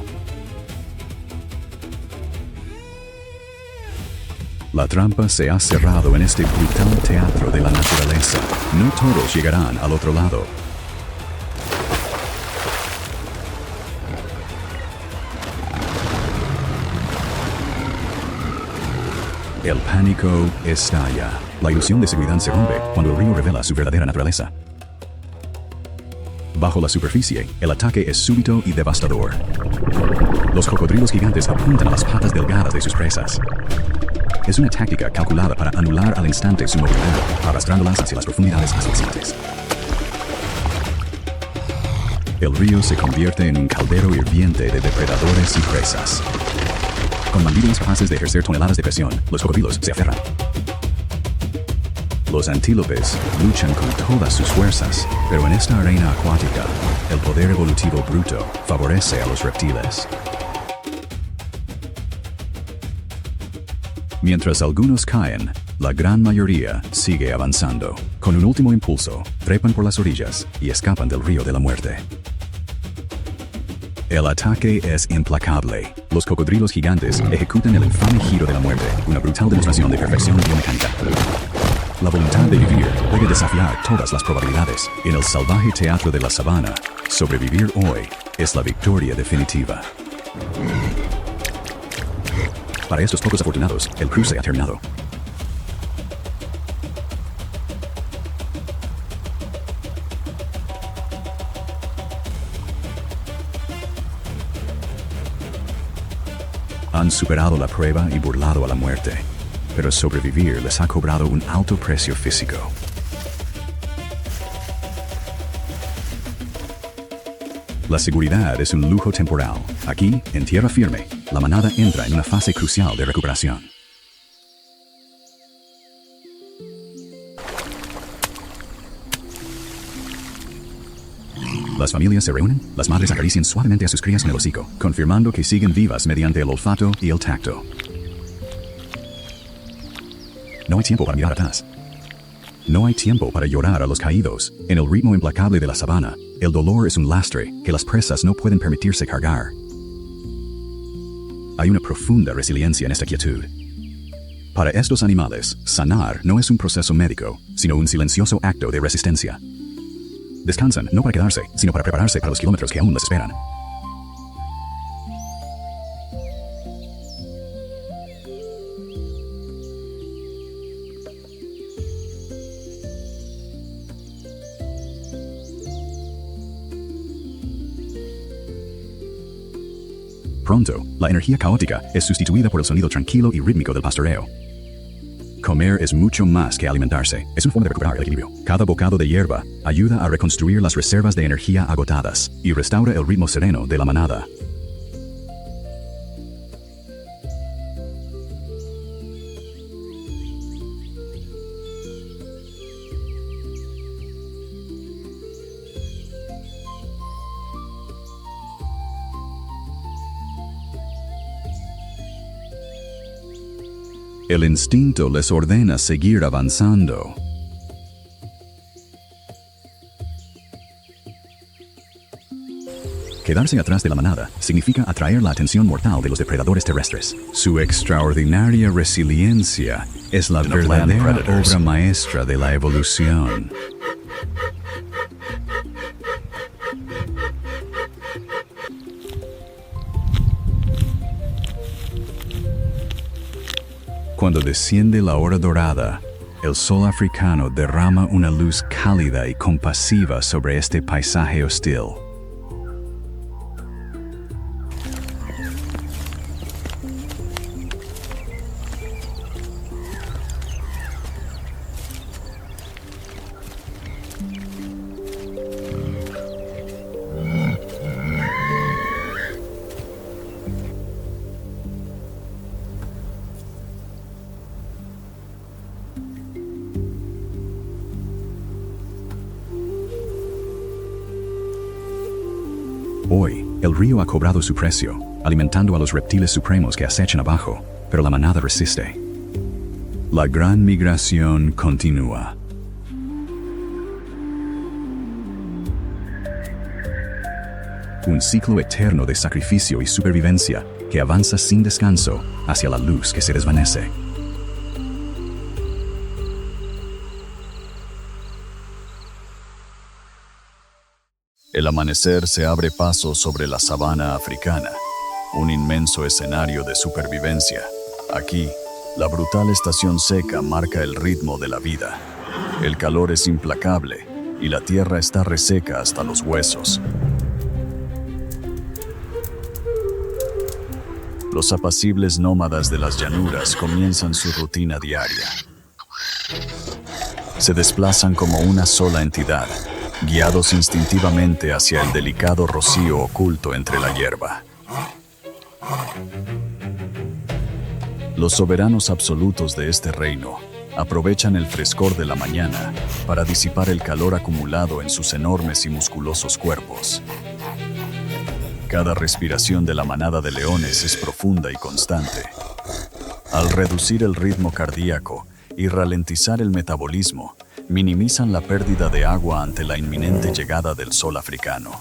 La trampa se ha cerrado en este brutal teatro de la naturaleza. No todos llegarán al otro lado. El pánico estalla. La ilusión de seguridad se rompe cuando el río revela su verdadera naturaleza. Bajo la superficie, el ataque es súbito y devastador. Los cocodrilos gigantes apuntan a las patas delgadas de sus presas. Es una táctica calculada para anular al instante su movimiento, arrastrándolas hacia las profundidades asfixiantes. El río se convierte en un caldero hirviente de depredadores y presas. Con mandíbulas capaces de ejercer toneladas de presión, los cocodrilos se aferran. Los antílopes luchan con todas sus fuerzas, pero en esta arena acuática, el poder evolutivo bruto favorece a los reptiles. Mientras algunos caen, la gran mayoría sigue avanzando. Con un último impulso, trepan por las orillas y escapan del río de la muerte. El ataque es implacable. Los cocodrilos gigantes ejecutan el infame giro de la muerte, una brutal demostración de perfección biomecánica. La voluntad de vivir puede desafiar todas las probabilidades. En el salvaje teatro de la sabana, sobrevivir hoy es la victoria definitiva. Para estos pocos afortunados, el cruce ha terminado. Han superado la prueba y burlado a la muerte, pero sobrevivir les ha cobrado un alto precio físico. La seguridad es un lujo temporal. Aquí, en tierra firme, la manada entra en una fase crucial de recuperación. Las familias se reúnen, las madres acarician suavemente a sus crías con el hocico, confirmando que siguen vivas mediante el olfato y el tacto. No hay tiempo para mirar atrás. No hay tiempo para llorar a los caídos. En el ritmo implacable de la sabana, el dolor es un lastre que las presas no pueden permitirse cargar. Hay una profunda resiliencia en esta quietud. Para estos animales, sanar no es un proceso médico, sino un silencioso acto de resistencia. Descansan no para quedarse, sino para prepararse para los kilómetros que aún les esperan. Pronto, la energía caótica es sustituida por el sonido tranquilo y rítmico del pastoreo. Comer es mucho más que alimentarse, es una forma de recuperar el equilibrio. Cada bocado de hierba ayuda a reconstruir las reservas de energía agotadas y restaura el ritmo sereno de la manada. El instinto les ordena seguir avanzando. Quedarse atrás de la manada significa atraer la atención mortal de los depredadores terrestres. Su extraordinaria resiliencia es la verdadera obra maestra de la evolución. Cuando desciende la hora dorada, el sol africano derrama una luz cálida y compasiva sobre este paisaje hostil. Hoy, el río ha cobrado su precio, alimentando a los reptiles supremos que acechan abajo, pero la manada resiste. La gran migración continúa. Un ciclo eterno de sacrificio y supervivencia que avanza sin descanso hacia la luz que se desvanece. El amanecer se abre paso sobre la sabana africana, un inmenso escenario de supervivencia. Aquí, la brutal estación seca marca el ritmo de la vida. El calor es implacable y la tierra está reseca hasta los huesos. Los apacibles nómadas de las llanuras comienzan su rutina diaria. Se desplazan como una sola entidad, guiados instintivamente hacia el delicado rocío oculto entre la hierba. Los soberanos absolutos de este reino aprovechan el frescor de la mañana para disipar el calor acumulado en sus enormes y musculosos cuerpos. Cada respiración de la manada de leones es profunda y constante. Al reducir el ritmo cardíaco y ralentizar el metabolismo, minimizan la pérdida de agua ante la inminente llegada del sol africano.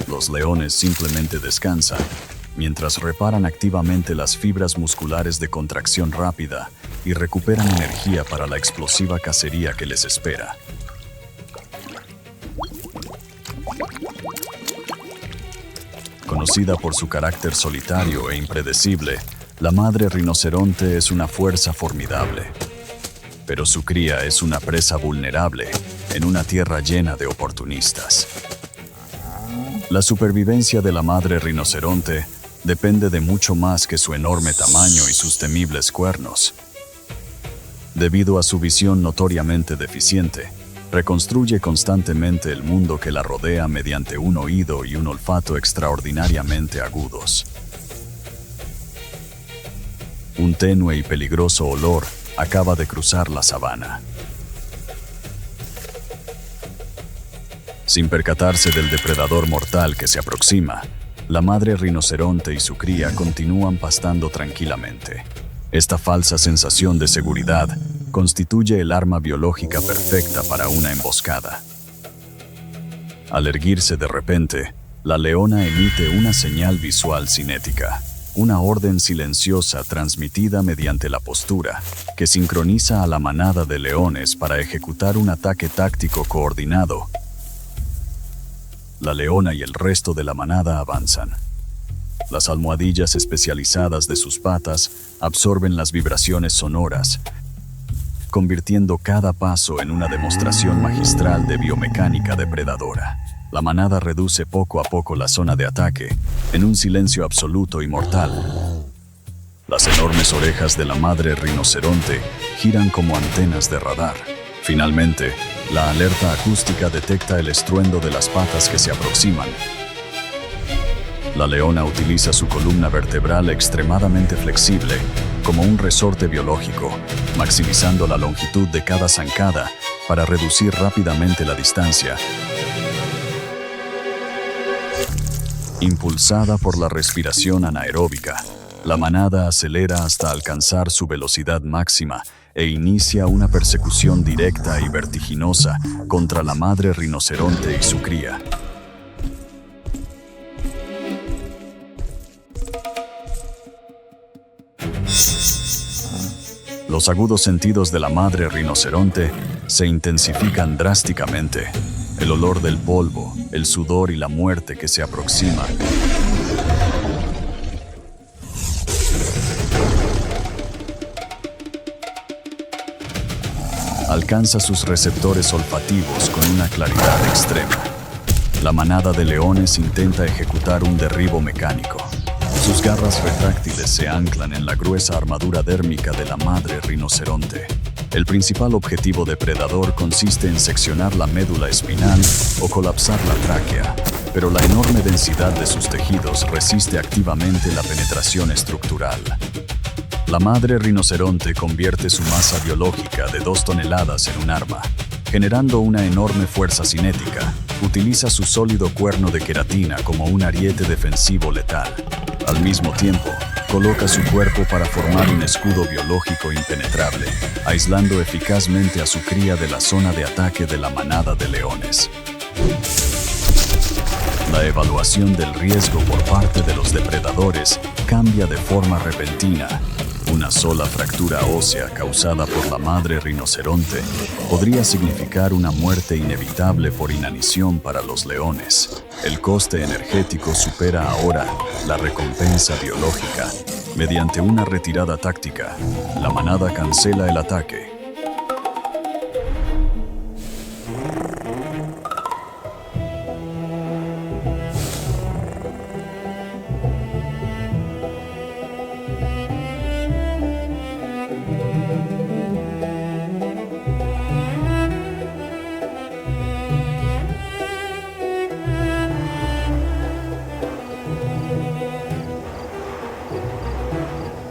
Los leones simplemente descansan, mientras reparan activamente las fibras musculares de contracción rápida y recuperan energía para la explosiva cacería que les espera. Conocida por su carácter solitario e impredecible, la madre rinoceronte es una fuerza formidable. pero su cría es una presa vulnerable en una tierra llena de oportunistas. La supervivencia de la madre rinoceronte depende de mucho más que su enorme tamaño y sus temibles cuernos. Debido a su visión notoriamente deficiente, reconstruye constantemente el mundo que la rodea mediante un oído y un olfato extraordinariamente agudos. Un tenue y peligroso olor acaba de cruzar la sabana. Sin percatarse del depredador mortal que se aproxima, la madre rinoceronte y su cría continúan pastando tranquilamente. Esta falsa sensación de seguridad constituye el arma biológica perfecta para una emboscada. Al erguirse de repente, la leona emite una señal visual cinética, una orden silenciosa transmitida mediante la postura, que sincroniza a la manada de leones para ejecutar un ataque táctico coordinado. La leona y el resto de la manada avanzan. Las almohadillas especializadas de sus patas absorben las vibraciones sonoras, convirtiendo cada paso en una demostración magistral de biomecánica depredadora. La manada reduce poco a poco la zona de ataque, en un silencio absoluto y mortal. Las enormes orejas de la madre rinoceronte giran como antenas de radar. Finalmente, la alerta acústica detecta el estruendo de las patas que se aproximan. La leona utiliza su columna vertebral extremadamente flexible como un resorte biológico, maximizando la longitud de cada zancada para reducir rápidamente la distancia. Impulsada por la respiración anaeróbica, la manada acelera hasta alcanzar su velocidad máxima e inicia una persecución directa y vertiginosa contra la madre rinoceronte y su cría. Los agudos sentidos de la madre rinoceronte se intensifican drásticamente. El olor del polvo, el sudor y la muerte que se aproxima. Alcanza sus receptores olfativos con una claridad extrema. La manada de leones intenta ejecutar un derribo mecánico. Sus garras retráctiles se anclan en la gruesa armadura dérmica de la madre rinoceronte. El principal objetivo depredador consiste en seccionar la médula espinal o colapsar la tráquea, pero la enorme densidad de sus tejidos resiste activamente la penetración estructural. La madre rinoceronte convierte su masa biológica de 2 toneladas en un arma, generando una enorme fuerza cinética. Utiliza su sólido cuerno de queratina como un ariete defensivo letal. Al mismo tiempo, coloca su cuerpo para formar un escudo biológico impenetrable, aislando eficazmente a su cría de la zona de ataque de la manada de leones. La evaluación del riesgo por parte de los depredadores cambia de forma repentina. Una sola fractura ósea causada por la madre rinoceronte podría significar una muerte inevitable por inanición para los leones. El coste energético supera ahora la recompensa biológica. Mediante una retirada táctica, la manada cancela el ataque.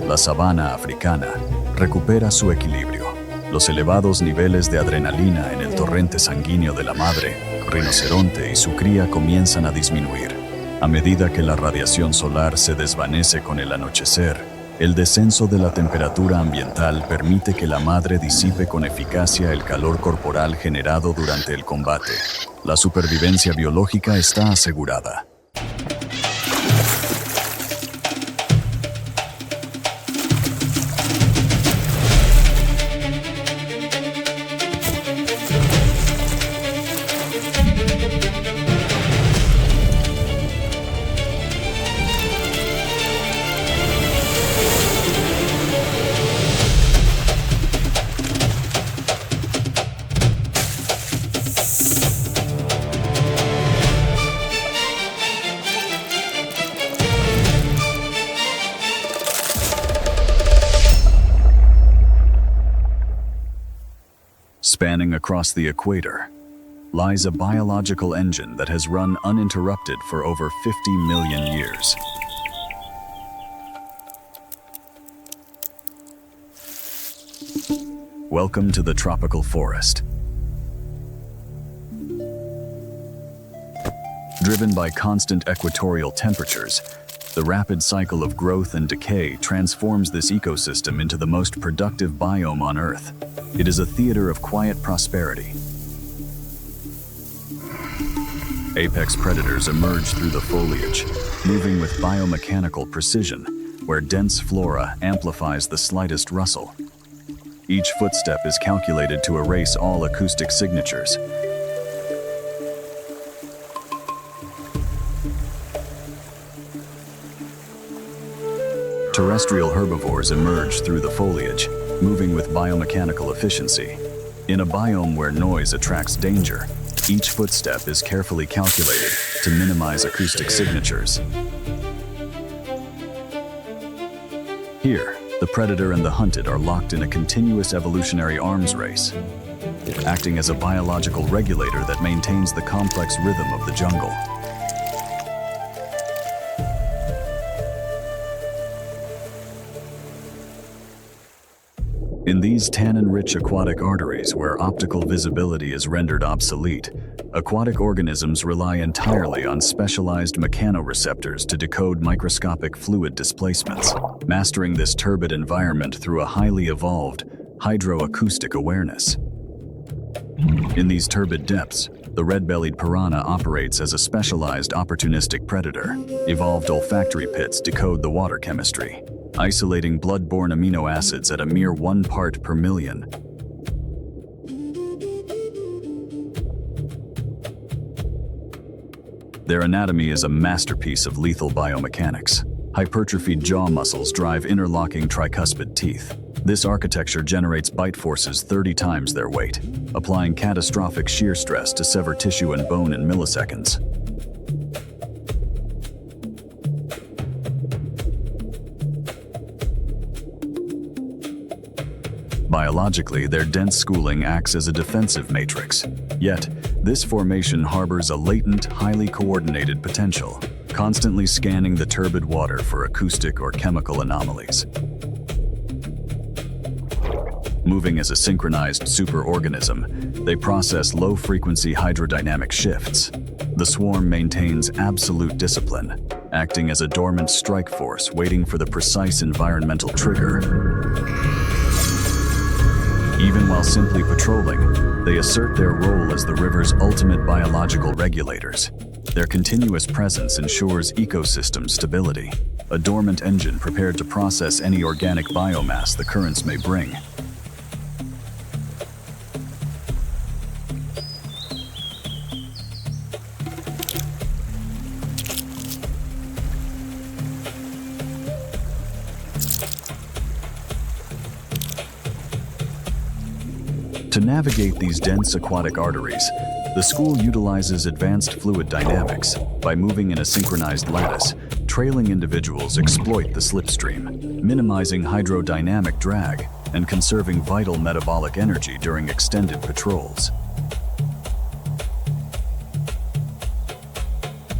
La sabana africana recupera su equilibrio. Los elevados niveles de adrenalina en el torrente sanguíneo de la madre rinoceronte y su cría comienzan a disminuir. A medida que la radiación solar se desvanece con el anochecer, el descenso de la temperatura ambiental permite que la madre disipe con eficacia el calor corporal generado durante el combate. La supervivencia biológica está asegurada. Spanning across the equator lies a biological engine that has run uninterrupted for over 50 million years. Welcome to the tropical forest. Driven by constant equatorial temperatures, the rapid cycle of growth and decay transforms this ecosystem into the most productive biome on Earth. It is a theater of quiet prosperity. Apex predators emerge through the foliage, moving with biomechanical precision, where dense flora amplifies the slightest rustle. Each footstep is calculated to erase all acoustic signatures. Terrestrial herbivores emerge through the foliage, moving with biomechanical efficiency. In a biome where noise attracts danger, each footstep is carefully calculated to minimize acoustic signatures. Here, the predator and the hunted are locked in a continuous evolutionary arms race, acting as a biological regulator that maintains the complex rhythm of the jungle. In these tannin-rich aquatic arteries where optical visibility is rendered obsolete, aquatic organisms rely entirely on specialized mechanoreceptors to decode microscopic fluid displacements, mastering this turbid environment through a highly evolved hydroacoustic awareness. In these turbid depths, the red-bellied piranha operates as a specialized opportunistic predator. Evolved olfactory pits decode the water chemistry, isolating blood-borne amino acids at a mere 1 part per million. Their anatomy is a masterpiece of lethal biomechanics. Hypertrophied jaw muscles drive interlocking tricuspid teeth. This architecture generates bite forces 30 times their weight, applying catastrophic shear stress to sever tissue and bone in milliseconds. Biologically, their dense schooling acts as a defensive matrix. Yet, this formation harbors a latent, highly coordinated potential, constantly scanning the turbid water for acoustic or chemical anomalies. Moving as a synchronized superorganism, they process low-frequency hydrodynamic shifts. The swarm maintains absolute discipline, acting as a dormant strike force waiting for the precise environmental trigger. Even while simply patrolling, they assert their role as the river's ultimate biological regulators. Their continuous presence ensures ecosystem stability, a dormant engine prepared to process any organic biomass the currents may bring. To navigate these dense aquatic arteries, the school utilizes advanced fluid dynamics. By moving in a synchronized lattice, trailing individuals exploit the slipstream, minimizing hydrodynamic drag and conserving vital metabolic energy during extended patrols.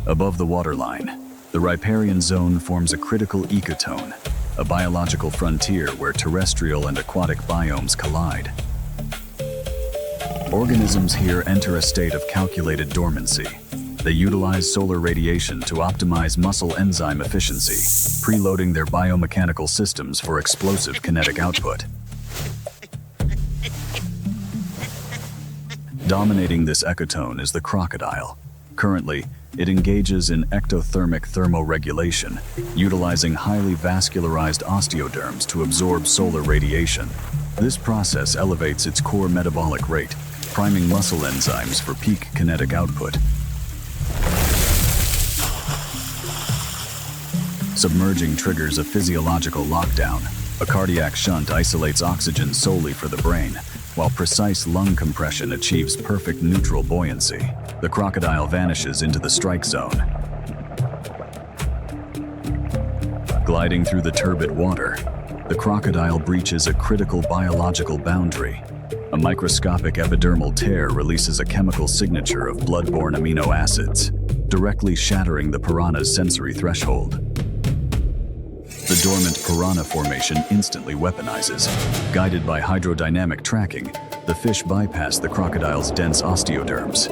Above the waterline, the riparian zone forms a critical ecotone, a biological frontier where terrestrial and aquatic biomes collide. Organisms here enter a state of calculated dormancy. They utilize solar radiation to optimize muscle enzyme efficiency, preloading their biomechanical systems for explosive kinetic output. Dominating this ecotone is the crocodile. Currently, it engages in ectothermic thermoregulation, utilizing highly vascularized osteoderms to absorb solar radiation. This process elevates its core metabolic rate, priming muscle enzymes for peak kinetic output. Submerging triggers a physiological lockdown. A cardiac shunt isolates oxygen solely for the brain, while precise lung compression achieves perfect neutral buoyancy. The crocodile vanishes into the strike zone. Gliding through the turbid water, the crocodile breaches a critical biological boundary. A microscopic epidermal tear releases a chemical signature of blood-borne amino acids, directly shattering the piranha's sensory threshold. The dormant piranha formation instantly weaponizes. Guided by hydrodynamic tracking, the fish bypass the crocodile's dense osteoderms,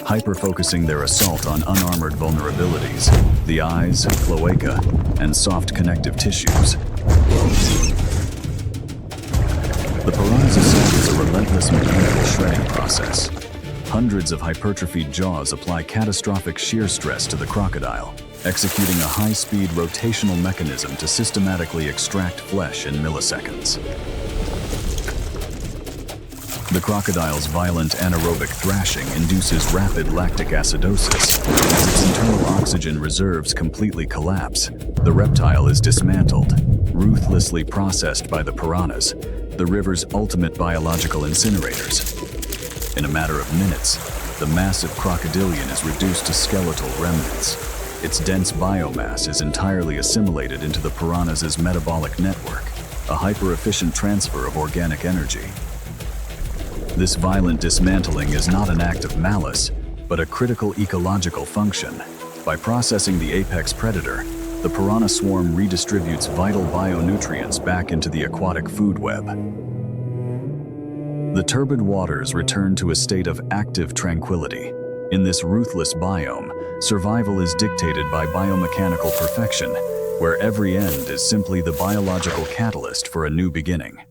hyper-focusing their assault on unarmored vulnerabilities, the eyes, cloaca, and soft connective tissues. The piranha's assault is a relentless mechanical shredding process. Hundreds of hypertrophied jaws apply catastrophic shear stress to the crocodile, executing a high-speed rotational mechanism to systematically extract flesh in milliseconds. The crocodile's violent anaerobic thrashing induces rapid lactic acidosis. As its internal oxygen reserves completely collapse, the reptile is dismantled, ruthlessly processed by the piranhas, the river's ultimate biological incinerators. In a matter of minutes, the massive crocodilian is reduced to skeletal remnants. Its dense biomass is entirely assimilated into the piranha's metabolic network, a hyper-efficient transfer of organic energy. This violent dismantling is not an act of malice, but a critical ecological function. By processing the apex predator, the piranha swarm redistributes vital bionutrients back into the aquatic food web. The turbid waters return to a state of active tranquility. In this ruthless biome, survival is dictated by biomechanical perfection, where every end is simply the biological catalyst for a new beginning.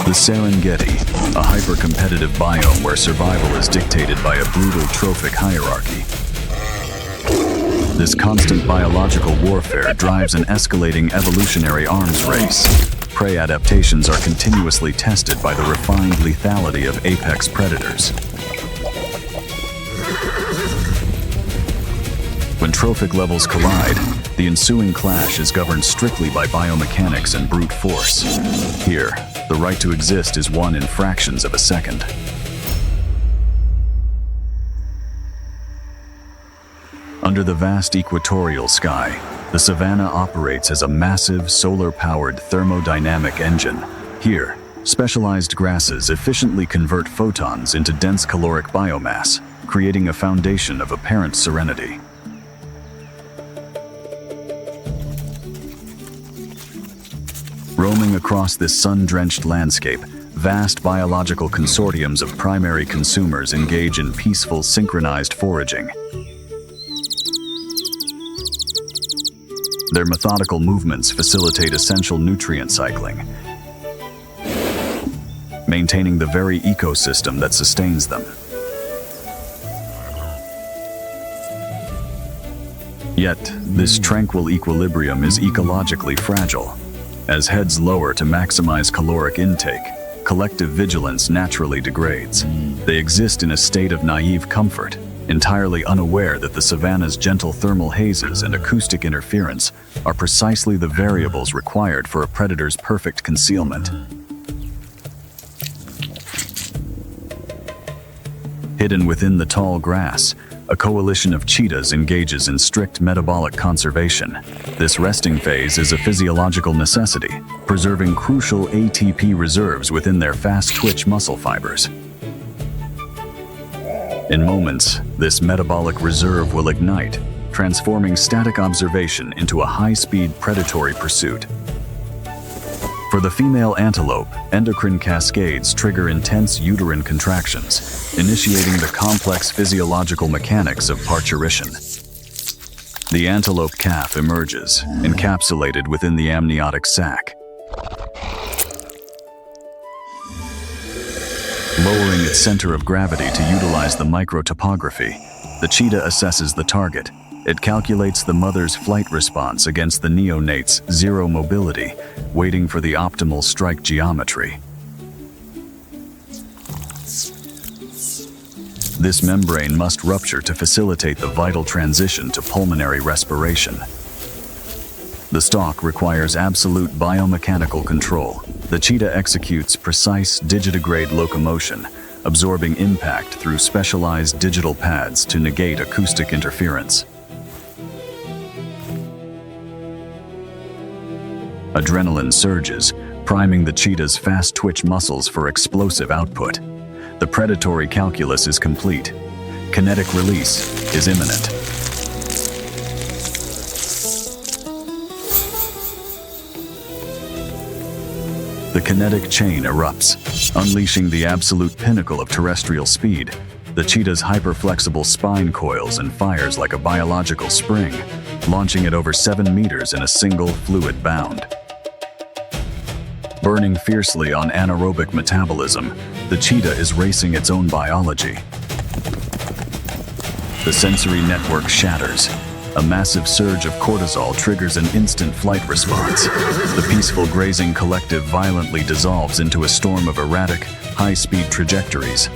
The Serengeti, a hyper-competitive biome where survival is dictated by a brutal trophic hierarchy. This constant biological warfare drives an escalating evolutionary arms race. Prey adaptations are continuously tested by the refined lethality of apex predators. When trophic levels collide, the ensuing clash is governed strictly by biomechanics and brute force. Here, the right to exist is won in fractions of a second. Under the vast equatorial sky, the savanna operates as a massive, solar-powered thermodynamic engine. Here, specialized grasses efficiently convert photons into dense caloric biomass, creating a foundation of apparent serenity. Roaming across this sun-drenched landscape, vast biological consortiums of primary consumers engage in peaceful, synchronized foraging. Their methodical movements facilitate essential nutrient cycling, maintaining the very ecosystem that sustains them. Yet, this tranquil equilibrium is ecologically fragile. As heads lower to maximize caloric intake, collective vigilance naturally degrades. They exist in a state of naive comfort, entirely unaware that the savanna's gentle thermal hazes and acoustic interference are precisely the variables required for a predator's perfect concealment. Hidden within the tall grass, a coalition of cheetahs engages in strict metabolic conservation. This resting phase is a physiological necessity, preserving crucial ATP reserves within their fast-twitch muscle fibers. In moments, this metabolic reserve will ignite, transforming static observation into a high-speed predatory pursuit. For the female antelope, endocrine cascades trigger intense uterine contractions, initiating the complex physiological mechanics of parturition. The antelope calf emerges, encapsulated within the amniotic sac. Lowering its center of gravity to utilize the microtopography, the cheetah assesses the target. It calculates the mother's flight response against the neonate's zero mobility, waiting for the optimal strike geometry. This membrane must rupture to facilitate the vital transition to pulmonary respiration. The stalk requires absolute biomechanical control. The cheetah executes precise digitigrade locomotion, absorbing impact through specialized digital pads to negate acoustic interference. Adrenaline surges, priming the cheetah's fast twitch muscles for explosive output. The predatory calculus is complete. Kinetic release is imminent. The kinetic chain erupts, unleashing the absolute pinnacle of terrestrial speed. The cheetah's hyperflexible spine coils and fires like a biological spring, launching it over 7 meters in a single fluid bound. Burning fiercely on anaerobic metabolism, the cheetah is racing its own biology. The sensory network shatters. A massive surge of cortisol triggers an instant flight response. The peaceful grazing collective violently dissolves into a storm of erratic, high-speed trajectories.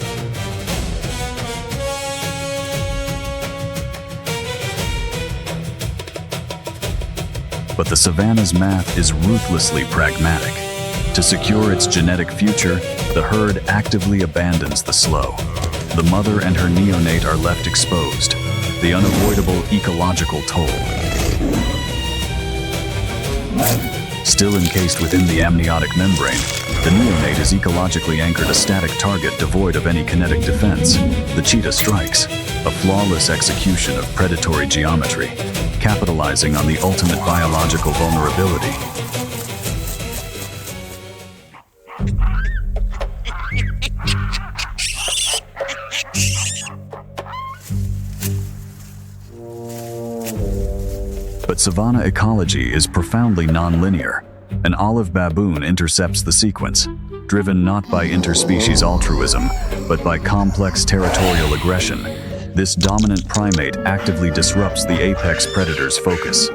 But the savanna's math is ruthlessly pragmatic. To secure its genetic future, the herd actively abandons the slow. The mother and her neonate are left exposed, the unavoidable ecological toll. Still encased within the amniotic membrane, the neonate is ecologically anchored, a static target devoid of any kinetic defense. The cheetah strikes, a flawless execution of predatory geometry, capitalizing on the ultimate biological vulnerability. But savanna ecology is profoundly non-linear. An olive baboon intercepts the sequence, driven not by interspecies altruism, but by complex territorial aggression. This dominant primate actively disrupts the apex predator's focus.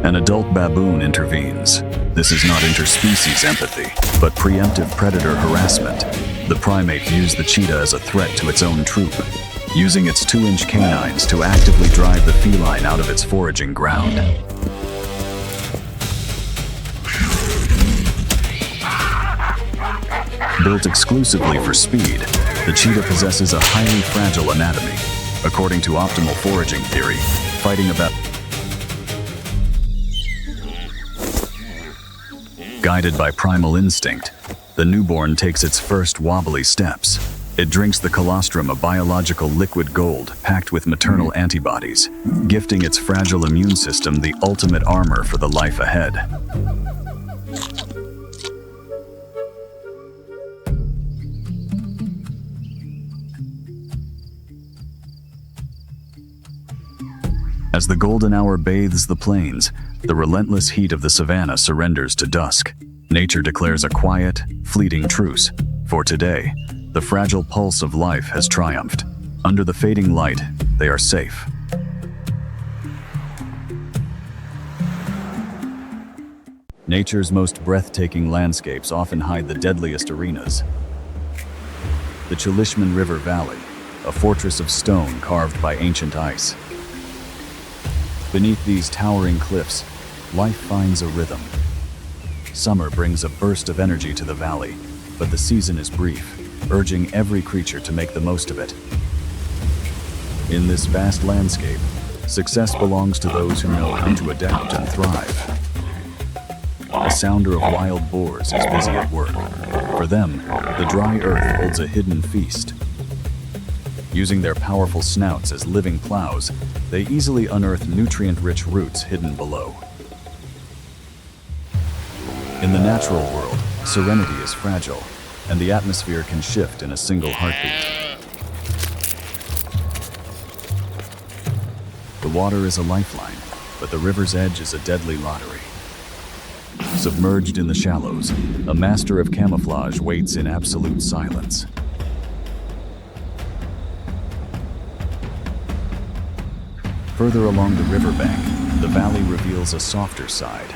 An adult baboon intervenes. This is not interspecies empathy, but preemptive predator harassment. The primate views the cheetah as a threat to its own troop, using its 2-inch canines to actively drive the feline out of its foraging ground. Built exclusively for speed, the cheetah possesses a highly fragile anatomy. According to optimal foraging theory, fighting about guided by primal instinct, the newborn takes its first wobbly steps. It drinks the colostrum, a biological liquid gold packed with maternal antibodies, gifting its fragile immune system the ultimate armor for the life ahead. As the golden hour bathes the plains, the relentless heat of the savanna surrenders to dusk. Nature declares a quiet, fleeting truce. For today, the fragile pulse of life has triumphed. Under the fading light, they are safe. Nature's most breathtaking landscapes often hide the deadliest arenas. The Chulishman River Valley, a fortress of stone carved by ancient ice. Beneath these towering cliffs, life finds a rhythm. Summer brings a burst of energy to the valley, but the season is brief, urging every creature to make the most of it. In this vast landscape, success belongs to those who know how to adapt and thrive. A sounder of wild boars is busy at work. For them, the dry earth holds a hidden feast. Using their powerful snouts as living plows, they easily unearth nutrient-rich roots hidden below. In the natural world, serenity is fragile, and the atmosphere can shift in a single heartbeat. The water is a lifeline, but the river's edge is a deadly lottery. Submerged in the shallows, a master of camouflage waits in absolute silence. Further along the riverbank, the valley reveals a softer side.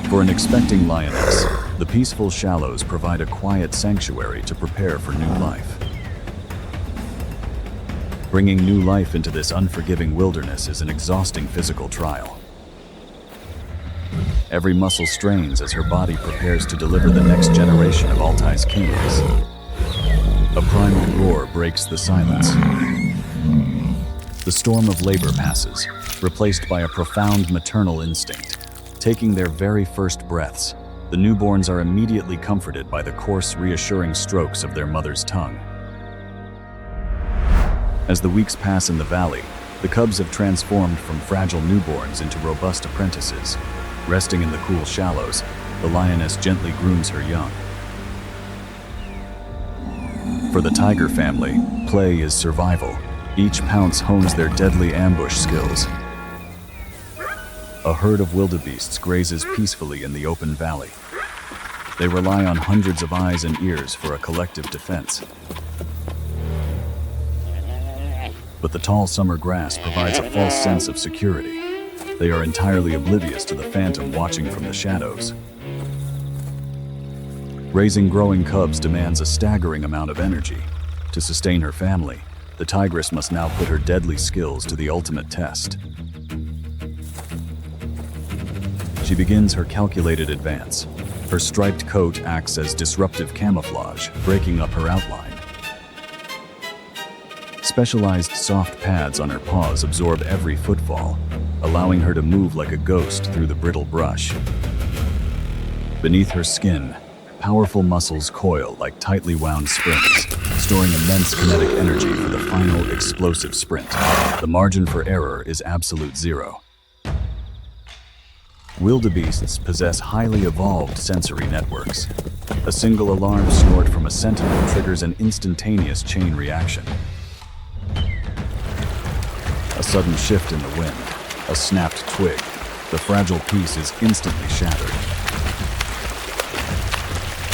For an expecting lioness, the peaceful shallows provide a quiet sanctuary to prepare for new life. Bringing new life into this unforgiving wilderness is an exhausting physical trial. Every muscle strains as her body prepares to deliver the next generation of Altai's kings. A primal roar breaks the silence. The storm of labor passes, replaced by a profound maternal instinct. Taking their very first breaths, the newborns are immediately comforted by the coarse, reassuring strokes of their mother's tongue. As the weeks pass in the valley, the cubs have transformed from fragile newborns into robust apprentices. Resting in the cool shallows, the lioness gently grooms her young. For the tiger family, play is survival. Each pounce hones their deadly ambush skills. A herd of wildebeests grazes peacefully in the open valley. They rely on hundreds of eyes and ears for a collective defense. But the tall summer grass provides a false sense of security. They are entirely oblivious to the phantom watching from the shadows. Raising growing cubs demands a staggering amount of energy. To sustain her family, the tigress must now put her deadly skills to the ultimate test. She begins her calculated advance. Her striped coat acts as disruptive camouflage, breaking up her outline. Specialized soft pads on her paws absorb every footfall, allowing her to move like a ghost through the brittle brush. Beneath her skin, powerful muscles coil like tightly wound springs, storing immense kinetic energy for the final explosive sprint. The margin for error is absolute zero. Wildebeests possess highly evolved sensory networks. A single alarm snort from a sentinel triggers an instantaneous chain reaction. A sudden shift in the wind, a snapped twig, the fragile piece is instantly shattered.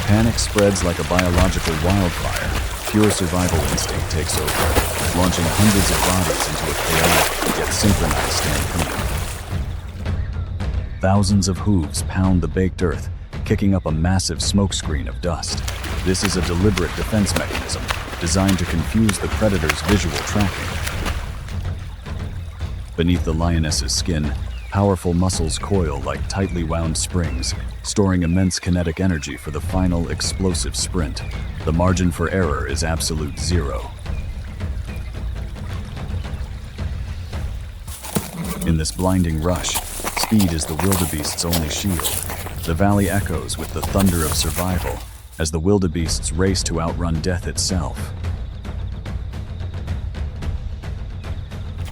Panic spreads like a biological wildfire. Pure survival instinct takes over, launching hundreds of bodies into a chaotic yet synchronized stampede. Thousands of hooves pound the baked earth, kicking up a massive smokescreen of dust. This is a deliberate defense mechanism designed to confuse the predator's visual tracking. Beneath the lioness's skin, powerful muscles coil like tightly wound springs, storing immense kinetic energy for the final explosive sprint. The margin for error is absolute zero. In this blinding rush, speed is the wildebeest's only shield. The valley echoes with the thunder of survival as the wildebeests race to outrun death itself.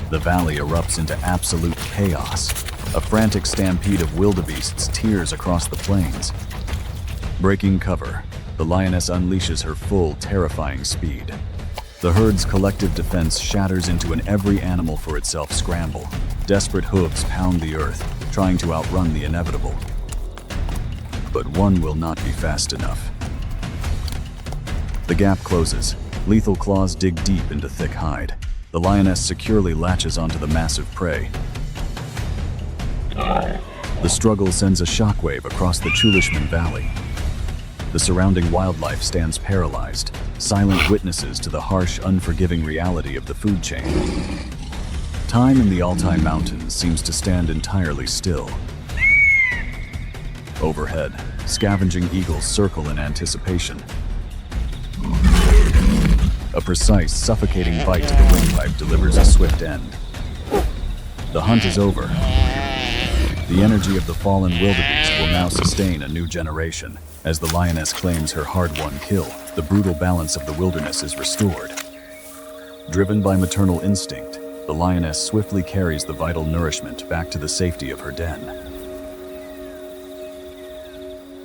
The valley erupts into absolute chaos. A frantic stampede of wildebeests tears across the plains. Breaking cover, the lioness unleashes her full, terrifying speed. The herd's collective defense shatters into an every animal for itself scramble. Desperate hooves pound the earth, trying to outrun the inevitable. But one will not be fast enough. The gap closes. Lethal claws dig deep into thick hide. The lioness securely latches onto the massive prey. The struggle sends a shockwave across the Chulishman Valley. The surrounding wildlife stands paralyzed, silent witnesses to the harsh, unforgiving reality of the food chain. Time in the Altai Mountains seems to stand entirely still. Overhead, scavenging eagles circle in anticipation. A precise, suffocating bite to the windpipe delivers a swift end. The hunt is over. The energy of the fallen wildebeest will now sustain a new generation. As the lioness claims her hard-won kill, the brutal balance of the wilderness is restored. Driven by maternal instinct, the lioness swiftly carries the vital nourishment back to the safety of her den.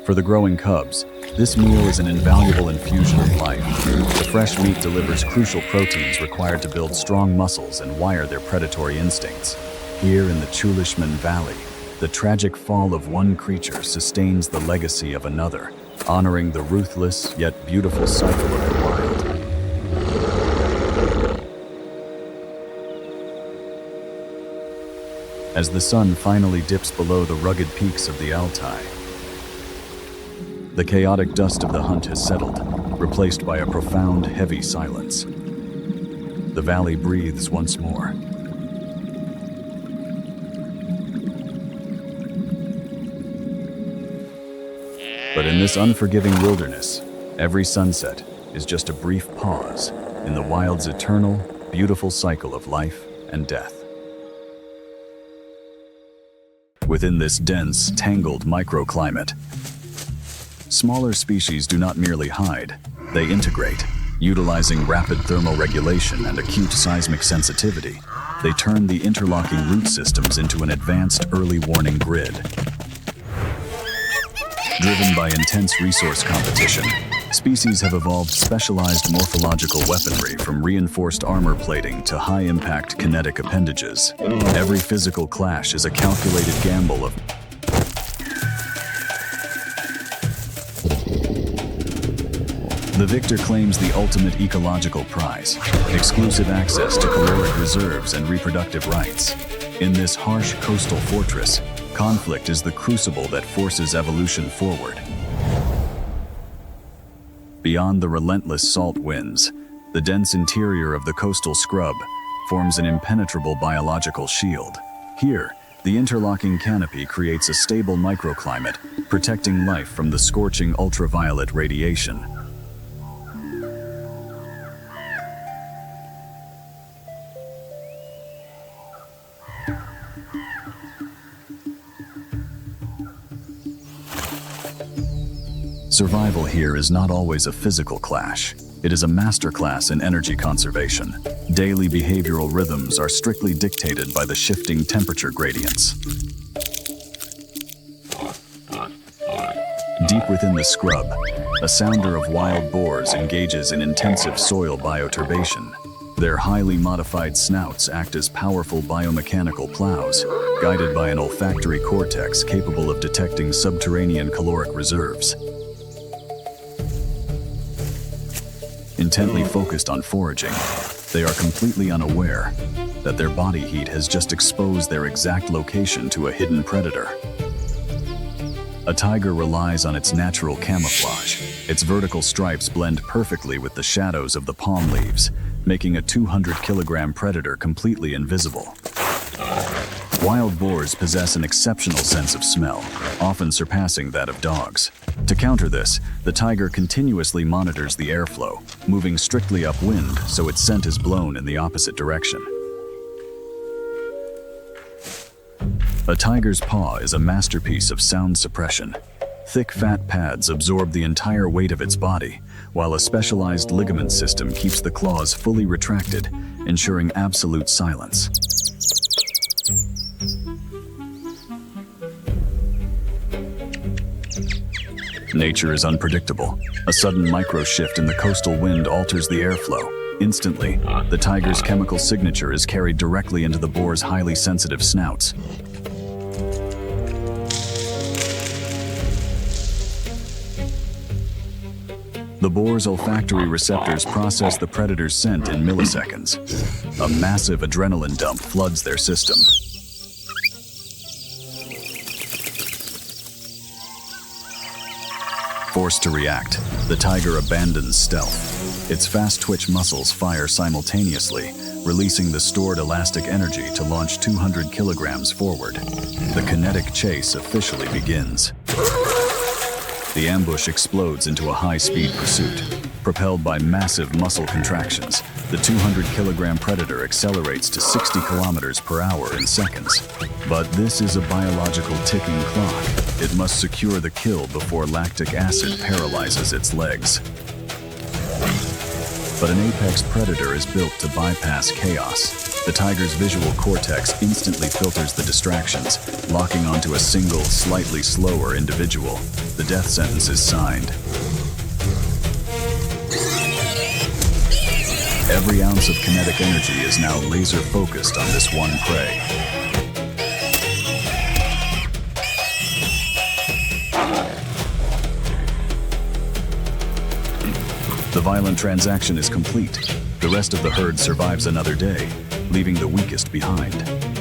For the growing cubs, this meal is an invaluable infusion of life. The fresh meat delivers crucial proteins required to build strong muscles and wire their predatory instincts. Here in the Chulishman Valley, the tragic fall of one creature sustains the legacy of another, honoring the ruthless yet beautiful cycle of the wild. As the sun finally dips below the rugged peaks of the Altai, the chaotic dust of the hunt has settled, replaced by a profound, heavy silence. The valley breathes once more. But in this unforgiving wilderness, every sunset is just a brief pause in the wild's eternal, beautiful cycle of life and death. Within this dense, tangled microclimate, smaller species do not merely hide, they integrate. Utilizing rapid thermoregulation and acute seismic sensitivity, they turn the interlocking root systems into an advanced early warning grid. Driven by intense resource competition, species have evolved specialized morphological weaponry from reinforced armor plating to high-impact kinetic appendages. Every physical clash is a calculated gamble of the victor claims the ultimate ecological prize, exclusive access to caloric reserves and reproductive rights. In this harsh coastal fortress, conflict is the crucible that forces evolution forward. Beyond the relentless salt winds, the dense interior of the coastal scrub forms an impenetrable biological shield. Here, the interlocking canopy creates a stable microclimate, protecting life from the scorching ultraviolet radiation. Survival here is not always a physical clash. It is a masterclass in energy conservation. Daily behavioral rhythms are strictly dictated by the shifting temperature gradients. Deep within the scrub, a sounder of wild boars engages in intensive soil bioturbation. Their highly modified snouts act as powerful biomechanical plows, guided by an olfactory cortex capable of detecting subterranean caloric reserves. Intently focused on foraging, they are completely unaware that their body heat has just exposed their exact location to a hidden predator. A tiger relies on its natural camouflage. Its vertical stripes blend perfectly with the shadows of the palm leaves, making a 200-kilogram predator completely invisible. Wild boars possess an exceptional sense of smell, often surpassing that of dogs. To counter this, the tiger continuously monitors the airflow, moving strictly upwind so its scent is blown in the opposite direction. A tiger's paw is a masterpiece of sound suppression. Thick fat pads absorb the entire weight of its body, while a specialized ligament system keeps the claws fully retracted, ensuring absolute silence. Nature is unpredictable. A sudden micro-shift in the coastal wind alters the airflow. Instantly, the tiger's chemical signature is carried directly into the boar's highly sensitive snouts. The boar's olfactory receptors process the predator's scent in milliseconds. A massive adrenaline dump floods their system. Forced to react, the tiger abandons stealth. Its fast twitch muscles fire simultaneously, releasing the stored elastic energy to launch 200 kilograms forward. The kinetic chase officially begins. The ambush explodes into a high-speed pursuit. Propelled by massive muscle contractions, the 200-kilogram predator accelerates to 60 kilometers per hour in seconds. But this is a biological ticking clock. It must secure the kill before lactic acid paralyzes its legs. But an apex predator is built to bypass chaos. The tiger's visual cortex instantly filters the distractions, locking onto a single, slightly slower individual. The death sentence is signed. Every ounce of kinetic energy is now laser-focused on this one prey. The violent transaction is complete. The rest of the herd survives another day, leaving the weakest behind.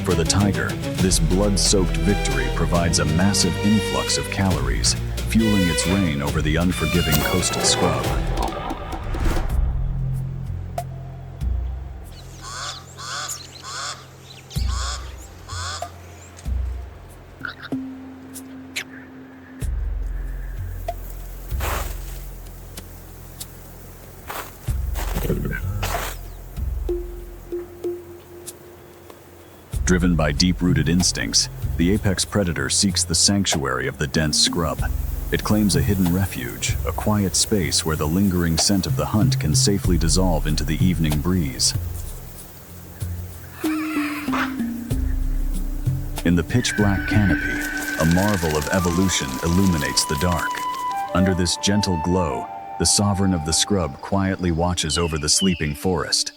For the tiger, this blood-soaked victory provides a massive influx of calories, fueling its reign over the unforgiving coastal scrub. Driven by deep-rooted instincts, the apex predator seeks the sanctuary of the dense scrub. It claims a hidden refuge, a quiet space where the lingering scent of the hunt can safely dissolve into the evening breeze. In the pitch-black canopy, a marvel of evolution illuminates the dark. Under this gentle glow, the sovereign of the scrub quietly watches over the sleeping forest.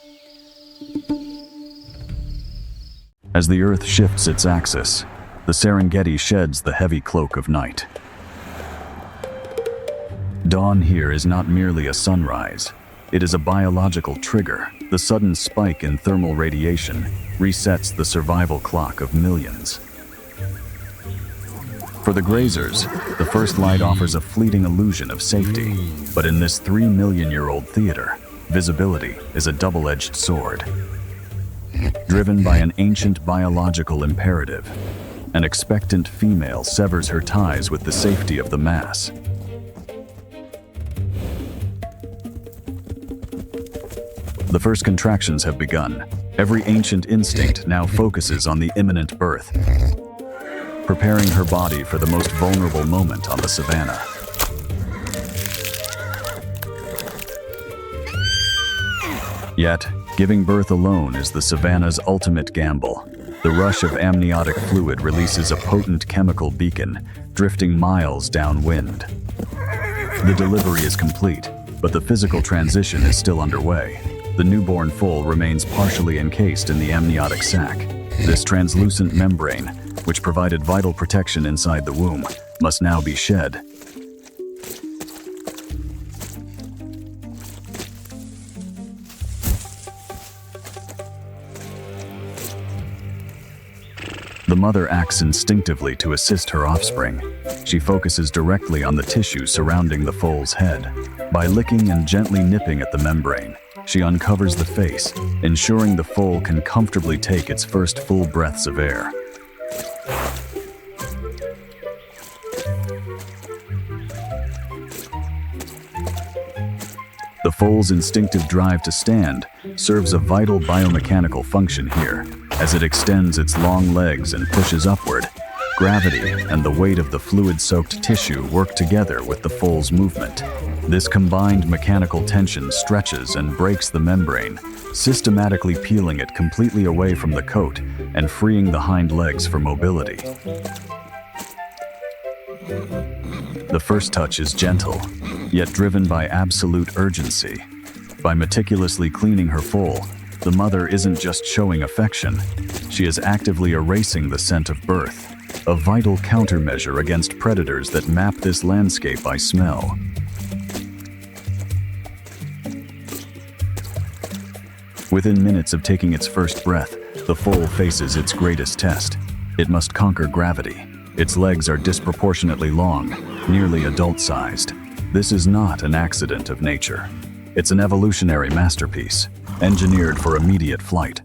As the earth shifts its axis, the Serengeti sheds the heavy cloak of night. Dawn here is not merely a sunrise. It is a biological trigger. The sudden spike in thermal radiation resets the survival clock of millions. For the grazers, the first light offers a fleeting illusion of safety, but in this 3-million-year-old theater, visibility is a double-edged sword. Driven by an ancient biological imperative, an expectant female severs her ties with the safety of the mass. The first contractions have begun. Every ancient instinct now focuses on the imminent birth, preparing her body for the most vulnerable moment on the savannah. Yet, giving birth alone is the savannah's ultimate gamble. The rush of amniotic fluid releases a potent chemical beacon, drifting miles downwind. The delivery is complete, but the physical transition is still underway. The newborn foal remains partially encased in the amniotic sac. This translucent membrane, which provided vital protection inside the womb, must now be shed. The mother acts instinctively to assist her offspring. She focuses directly on the tissue surrounding the foal's head. By licking and gently nipping at the membrane, she uncovers the face, ensuring the foal can comfortably take its first full breaths of air. The foal's instinctive drive to stand serves a vital biomechanical function here. As it extends its long legs and pushes upward, gravity and the weight of the fluid-soaked tissue work together with the foal's movement. This combined mechanical tension stretches and breaks the membrane, systematically peeling it completely away from the coat and freeing the hind legs for mobility. The first touch is gentle, yet driven by absolute urgency. By meticulously cleaning her foal, the mother isn't just showing affection, she is actively erasing the scent of birth, a vital countermeasure against predators that map this landscape by smell. Within minutes of taking its first breath, the foal faces its greatest test. It must conquer gravity. Its legs are disproportionately long, nearly adult-sized. This is not an accident of nature. It's an evolutionary masterpiece, engineered for immediate flight.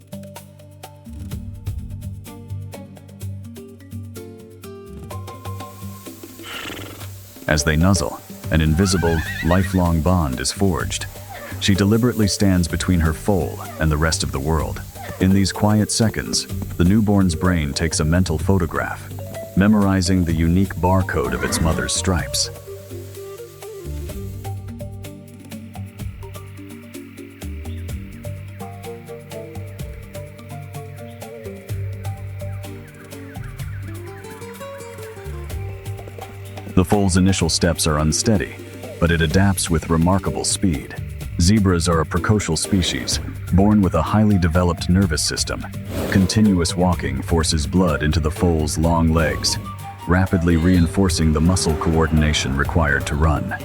As they nuzzle, an invisible, lifelong bond is forged. She deliberately stands between her foal and the rest of the world. In these quiet seconds, the newborn's brain takes a mental photograph, memorizing the unique barcode of its mother's stripes. The foal's initial steps are unsteady, but it adapts with remarkable speed. Zebras are a precocial species, born with a highly developed nervous system. Continuous walking forces blood into the foal's long legs, rapidly reinforcing the muscle coordination required to run.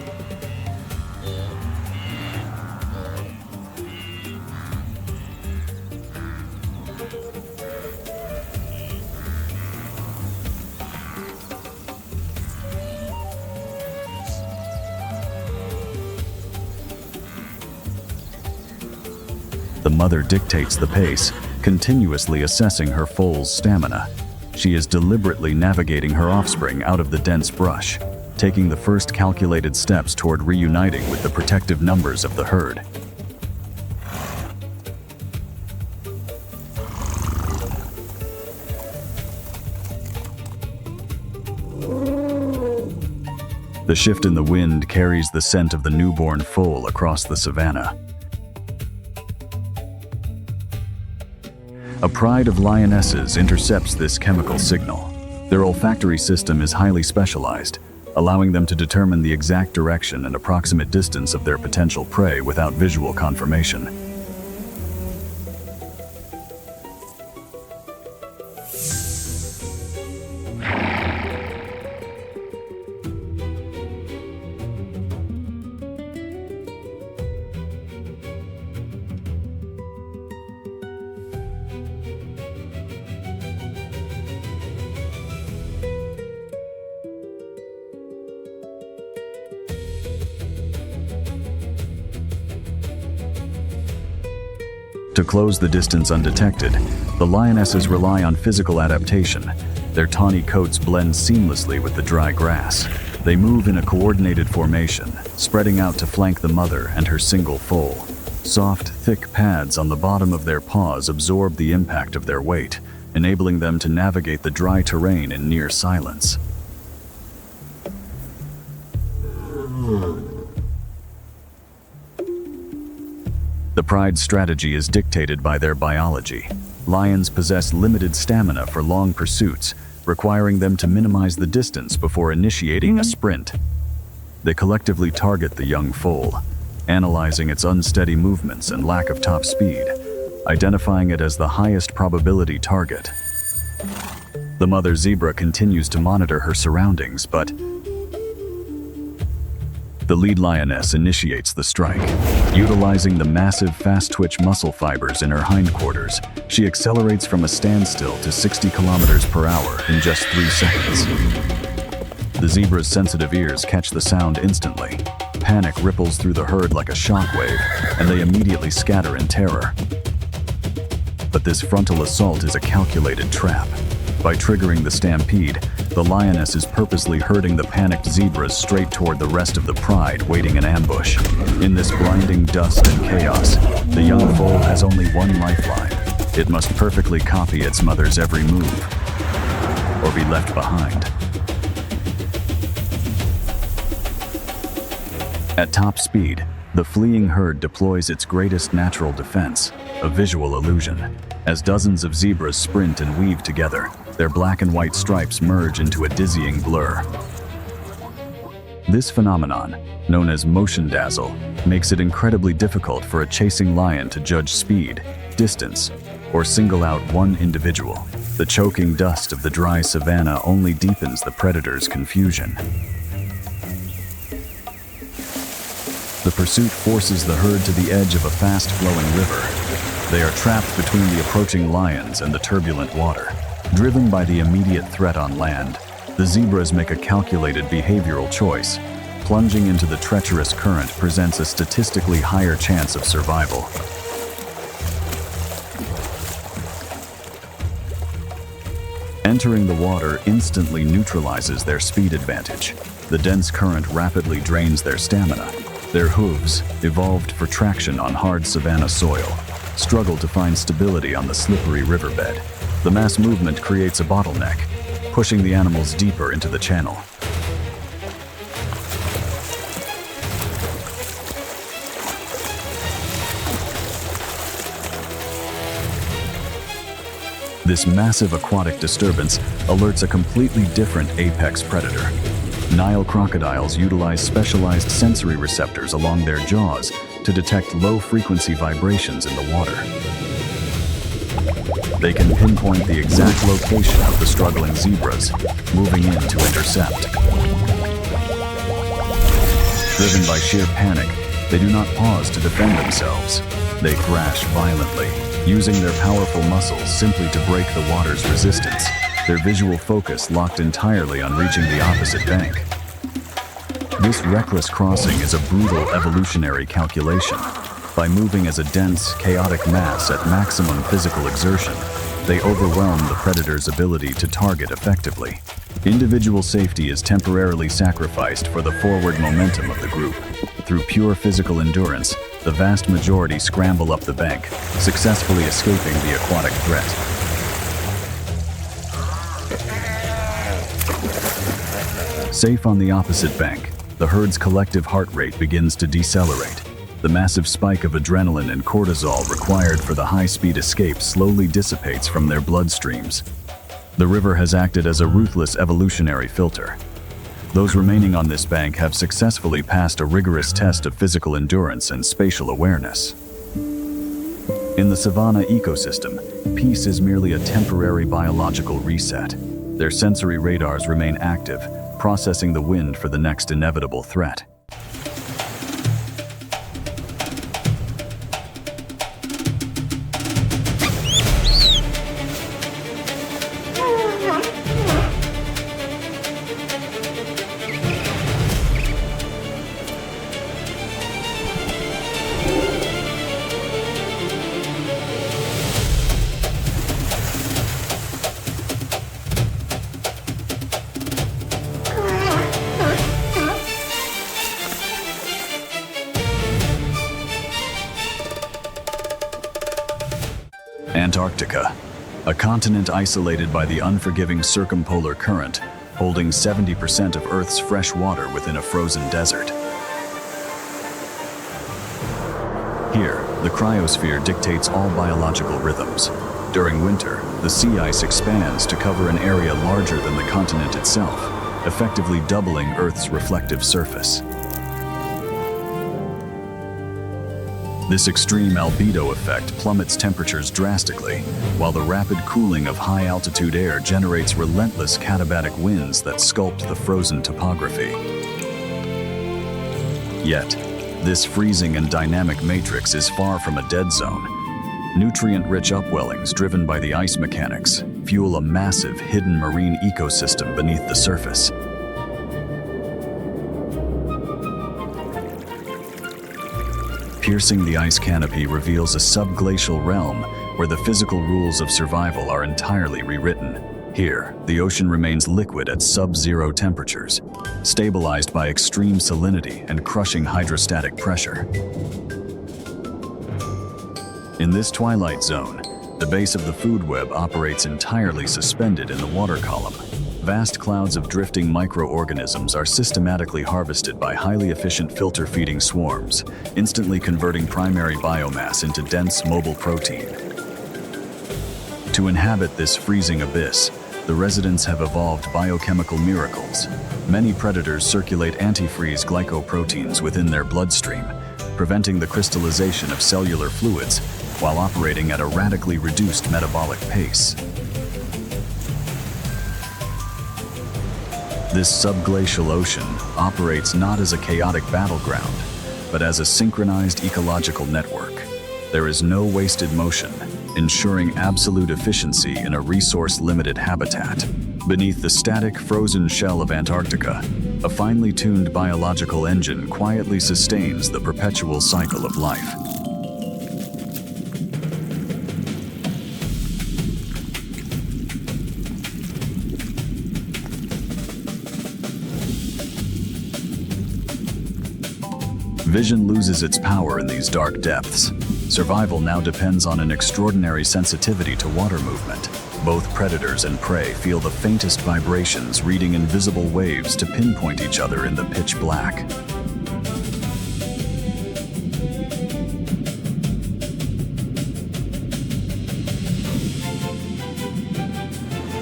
The mother dictates the pace, continuously assessing her foal's stamina. She is deliberately navigating her offspring out of the dense brush, taking the first calculated steps toward reuniting with the protective numbers of the herd. The shift in the wind carries the scent of the newborn foal across the savanna. A pride of lionesses intercepts this chemical signal. Their olfactory system is highly specialized, allowing them to determine the exact direction and approximate distance of their potential prey without visual confirmation. To close the distance undetected, the lionesses rely on physical adaptation. Their tawny coats blend seamlessly with the dry grass. They move in a coordinated formation, spreading out to flank the mother and her single foal. Soft, thick pads on the bottom of their paws absorb the impact of their weight, enabling them to navigate the dry terrain in near silence. The pride's strategy is dictated by their biology. Lions possess limited stamina for long pursuits, requiring them to minimize the distance before initiating a sprint. They collectively target the young foal, analyzing its unsteady movements and lack of top speed, identifying it as the highest probability target. The mother zebra continues to monitor her surroundings, but the lead lioness initiates the strike. Utilizing the massive fast-twitch muscle fibers in her hindquarters, she accelerates from a standstill to 60 kilometers per hour in just 3 seconds. The zebra's sensitive ears catch the sound instantly. Panic ripples through the herd like a shockwave, and they immediately scatter in terror. But this frontal assault is a calculated trap. By triggering the stampede, the lioness is purposely herding the panicked zebras straight toward the rest of the pride waiting in ambush. In this blinding dust and chaos, the young foal has only one lifeline. It must perfectly copy its mother's every move, or be left behind. At top speed, the fleeing herd deploys its greatest natural defense, a visual illusion. As dozens of zebras sprint and weave together, their black and white stripes merge into a dizzying blur. This phenomenon, known as motion dazzle, makes it incredibly difficult for a chasing lion to judge speed, distance, or single out one individual. The choking dust of the dry savanna only deepens the predator's confusion. The pursuit forces the herd to the edge of a fast-flowing river. They are trapped between the approaching lions and the turbulent water. Driven by the immediate threat on land, the zebras make a calculated behavioral choice. Plunging into the treacherous current presents a statistically higher chance of survival. Entering the water instantly neutralizes their speed advantage. The dense current rapidly drains their stamina. Their hooves, evolved for traction on hard savanna soil, struggle to find stability on the slippery riverbed. The mass movement creates a bottleneck, pushing the animals deeper into the channel. This massive aquatic disturbance alerts a completely different apex predator. Nile crocodiles utilize specialized sensory receptors along their jaws to detect low-frequency vibrations in the water. They can pinpoint the exact location of the struggling zebras, moving in to intercept. Driven by sheer panic, they do not pause to defend themselves. They thrash violently, using their powerful muscles simply to break the water's resistance, their visual focus locked entirely on reaching the opposite bank. This reckless crossing is a brutal evolutionary calculation. By moving as a dense, chaotic mass at maximum physical exertion, they overwhelm the predator's ability to target effectively. Individual safety is temporarily sacrificed for the forward momentum of the group. Through pure physical endurance, the vast majority scramble up the bank, successfully escaping the aquatic threat. Safe on the opposite bank, the herd's collective heart rate begins to decelerate. The massive spike of adrenaline and cortisol required for the high-speed escape slowly dissipates from their bloodstreams. The river has acted as a ruthless evolutionary filter. Those remaining on this bank have successfully passed a rigorous test of physical endurance and spatial awareness. In the savanna ecosystem, peace is merely a temporary biological reset. Their sensory radars remain active, processing the wind for the next inevitable threat. Antarctica, a continent isolated by the unforgiving circumpolar current, holding 70% of Earth's fresh water within a frozen desert. Here, the cryosphere dictates all biological rhythms. During winter, the sea ice expands to cover an area larger than the continent itself, effectively doubling Earth's reflective surface. This extreme albedo effect plummets temperatures drastically, while the rapid cooling of high-altitude air generates relentless katabatic winds that sculpt the frozen topography. Yet, this freezing and dynamic matrix is far from a dead zone. Nutrient-rich upwellings driven by the ice mechanics fuel a massive hidden marine ecosystem beneath the surface. Piercing the ice canopy reveals a subglacial realm where the physical rules of survival are entirely rewritten. Here, the ocean remains liquid at sub-zero temperatures, stabilized by extreme salinity and crushing hydrostatic pressure. In this twilight zone, the base of the food web operates entirely suspended in the water column. Vast clouds of drifting microorganisms are systematically harvested by highly efficient filter-feeding swarms, instantly converting primary biomass into dense mobile protein. To inhabit this freezing abyss, the residents have evolved biochemical miracles. Many predators circulate antifreeze glycoproteins within their bloodstream, preventing the crystallization of cellular fluids while operating at a radically reduced metabolic pace. This subglacial ocean operates not as a chaotic battleground, but as a synchronized ecological network. There is no wasted motion, ensuring absolute efficiency in a resource-limited habitat. Beneath the static, frozen shell of Antarctica, a finely tuned biological engine quietly sustains the perpetual cycle of life. Vision loses its power in these dark depths. Survival now depends on an extraordinary sensitivity to water movement. Both predators and prey feel the faintest vibrations, reading invisible waves to pinpoint each other in the pitch black.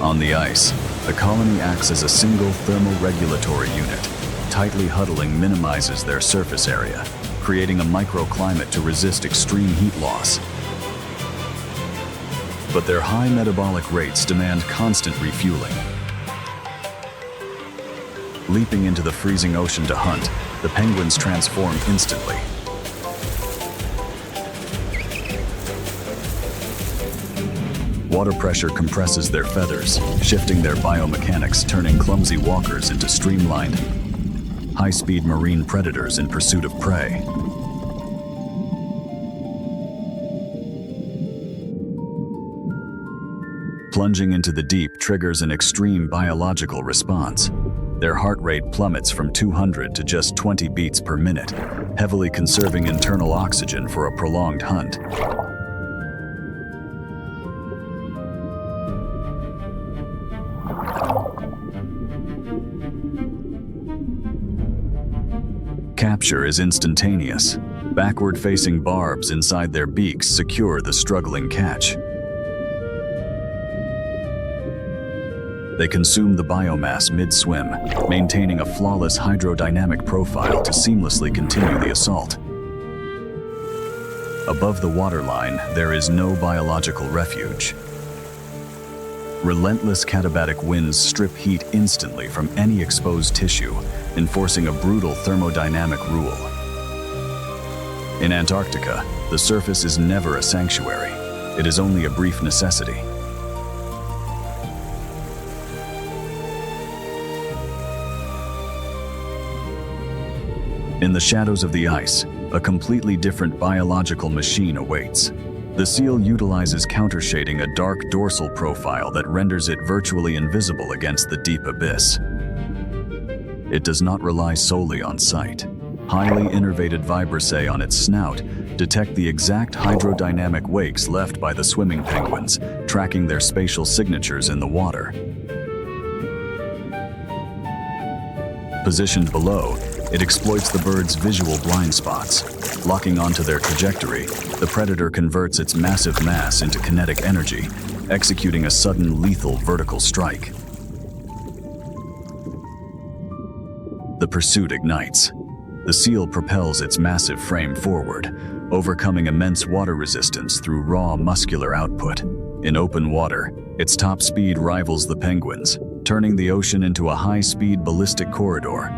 On the ice, the colony acts as a single thermal regulatory unit. Tightly huddling minimizes their surface area, creating a microclimate to resist extreme heat loss. But their high metabolic rates demand constant refueling. Leaping into the freezing ocean to hunt, the penguins transform instantly. Water pressure compresses their feathers, shifting their biomechanics, turning clumsy walkers into streamlined, high-speed marine predators in pursuit of prey. Plunging into the deep triggers an extreme biological response. Their heart rate plummets from 200 to just 20 beats per minute, heavily conserving internal oxygen for a prolonged hunt. Capture is instantaneous. Backward-facing barbs inside their beaks secure the struggling catch. They consume the biomass mid-swim, maintaining a flawless hydrodynamic profile to seamlessly continue the assault. Above the waterline, there is no biological refuge. Relentless katabatic winds strip heat instantly from any exposed tissue, enforcing a brutal thermodynamic rule. In Antarctica, the surface is never a sanctuary. It is only a brief necessity. In the shadows of the ice, a completely different biological machine awaits. The seal utilizes countershading a dark dorsal profile that renders it virtually invisible against the deep abyss. It does not rely solely on sight. Highly innervated vibrissae on its snout detect the exact hydrodynamic wakes left by the swimming penguins, tracking their spatial signatures in the water. Positioned below, it exploits the bird's visual blind spots. Locking onto their trajectory, the predator converts its massive mass into kinetic energy, executing a sudden lethal vertical strike. The pursuit ignites. The seal propels its massive frame forward, overcoming immense water resistance through raw muscular output. In open water, its top speed rivals the penguins, turning the ocean into a high-speed ballistic corridor.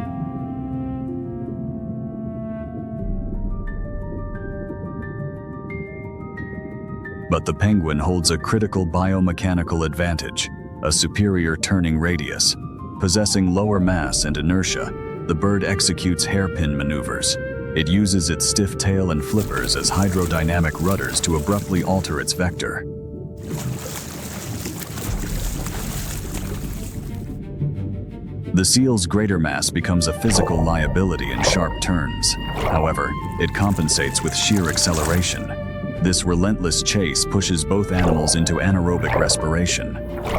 But the penguin holds a critical biomechanical advantage, a superior turning radius. Possessing lower mass and inertia, the bird executes hairpin maneuvers. It uses its stiff tail and flippers as hydrodynamic rudders to abruptly alter its vector. The seal's greater mass becomes a physical liability in sharp turns. However, it compensates with sheer acceleration. This relentless chase pushes both animals into anaerobic respiration.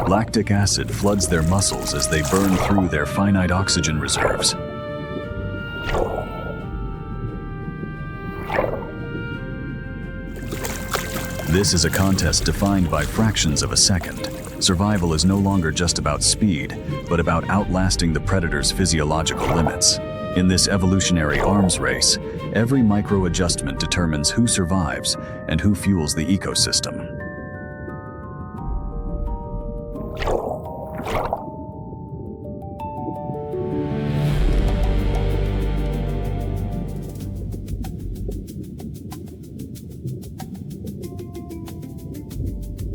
Lactic acid floods their muscles as they burn through their finite oxygen reserves. This is a contest defined by fractions of a second. Survival is no longer just about speed, but about outlasting the predator's physiological limits. In this evolutionary arms race, every micro-adjustment determines who survives and who fuels the ecosystem.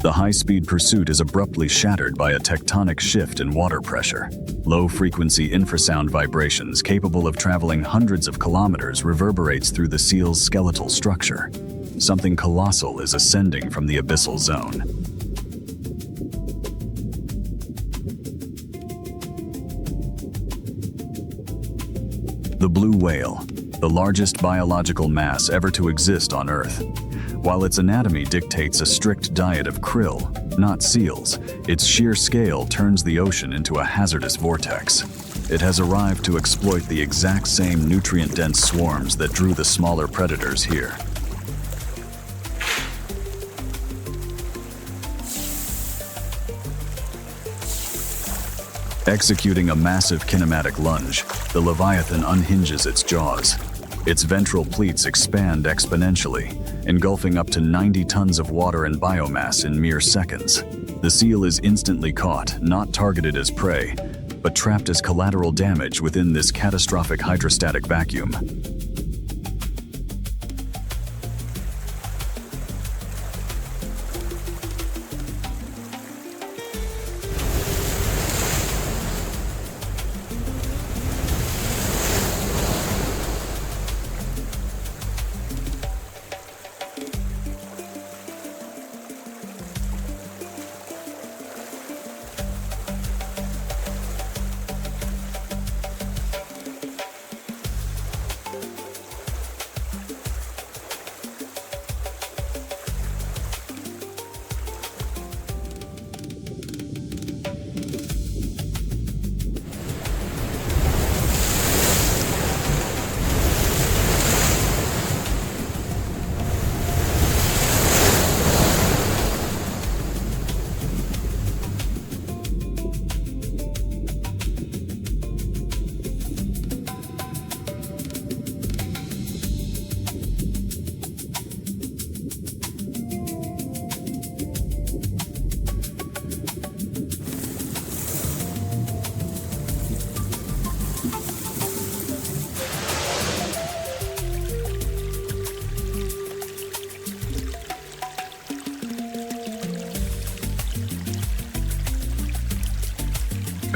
The high-speed pursuit is abruptly shattered by a tectonic shift in water pressure. Low-frequency infrasound vibrations capable of traveling hundreds of kilometers reverberates through the seal's skeletal structure. Something colossal is ascending from the abyssal zone. The blue whale, the largest biological mass ever to exist on Earth. While its anatomy dictates a strict diet of krill, not seals, its sheer scale turns the ocean into a hazardous vortex. It has arrived to exploit the exact same nutrient-dense swarms that drew the smaller predators here. Executing a massive kinematic lunge, the Leviathan unhinges its jaws. Its ventral pleats expand exponentially, engulfing up to 90 tons of water and biomass in mere seconds. The seal is instantly caught, not targeted as prey, but trapped as collateral damage within this catastrophic hydrostatic vacuum.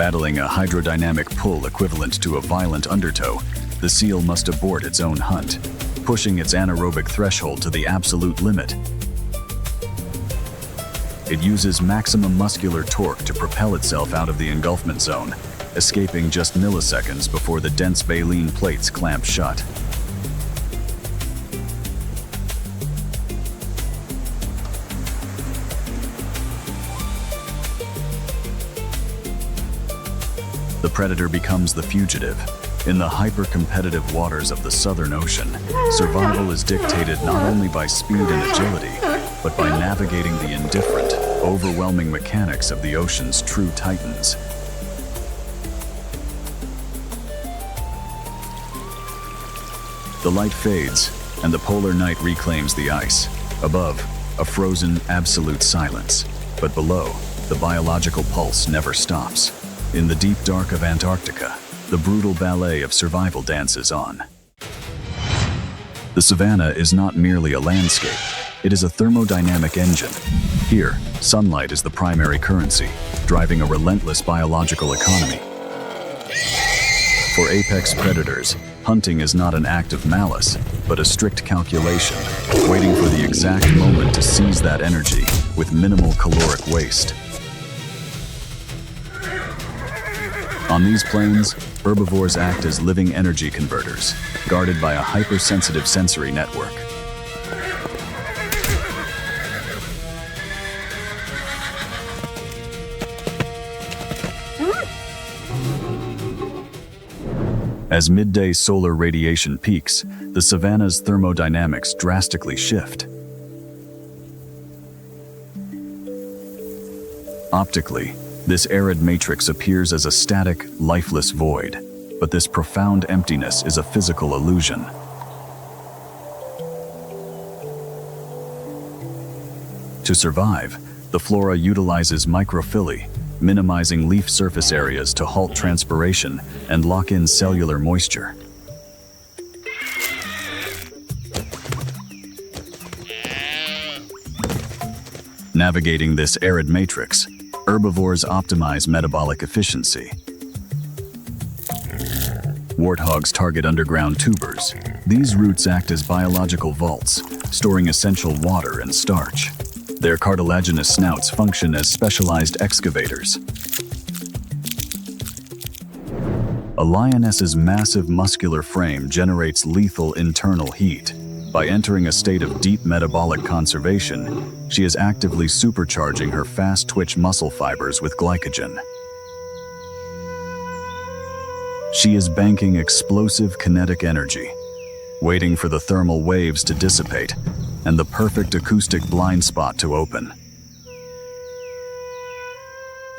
Battling a hydrodynamic pull equivalent to a violent undertow, the seal must abort its own hunt, pushing its anaerobic threshold to the absolute limit. It uses maximum muscular torque to propel itself out of the engulfment zone, escaping just milliseconds before the dense baleen plates clamp shut. The predator becomes the fugitive. In the hyper-competitive waters of the Southern Ocean, survival is dictated not only by speed and agility, but by navigating the indifferent, overwhelming mechanics of the ocean's true titans. The light fades, and the polar night reclaims the ice. Above, a frozen, absolute silence. But below, the biological pulse never stops. In the deep dark of Antarctica, the brutal ballet of survival dances on. The savanna is not merely a landscape, it is a thermodynamic engine. Here, sunlight is the primary currency, driving a relentless biological economy. For apex predators, hunting is not an act of malice, but a strict calculation, waiting for the exact moment to seize that energy with minimal caloric waste. On these plains, herbivores act as living energy converters, guarded by a hypersensitive sensory network. As midday solar radiation peaks, the savanna's thermodynamics drastically shift. Optically, this arid matrix appears as a static, lifeless void, but this profound emptiness is a physical illusion. To survive, the flora utilizes microphyllae, minimizing leaf surface areas to halt transpiration and lock in cellular moisture. Navigating this arid matrix, herbivores optimize metabolic efficiency. Warthogs target underground tubers. These roots act as biological vaults, storing essential water and starch. Their cartilaginous snouts function as specialized excavators. A lioness's massive muscular frame generates lethal internal heat. By entering a state of deep metabolic conservation, she is actively supercharging her fast-twitch muscle fibers with glycogen. She is banking explosive kinetic energy, waiting for the thermal waves to dissipate and the perfect acoustic blind spot to open.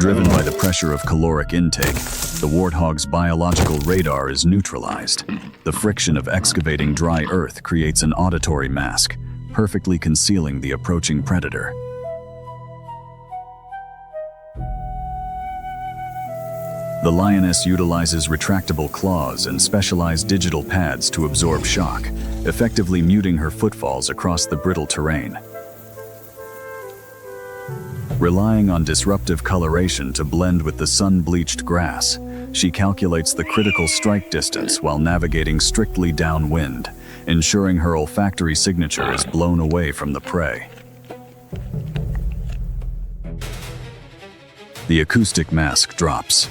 Driven by the pressure of caloric intake, the warthog's biological radar is neutralized. The friction of excavating dry earth creates an auditory mask, perfectly concealing the approaching predator. The lioness utilizes retractable claws and specialized digital pads to absorb shock, effectively muting her footfalls across the brittle terrain. Relying on disruptive coloration to blend with the sun-bleached grass, she calculates the critical strike distance while navigating strictly downwind, ensuring her olfactory signature is blown away from the prey. The acoustic mask drops.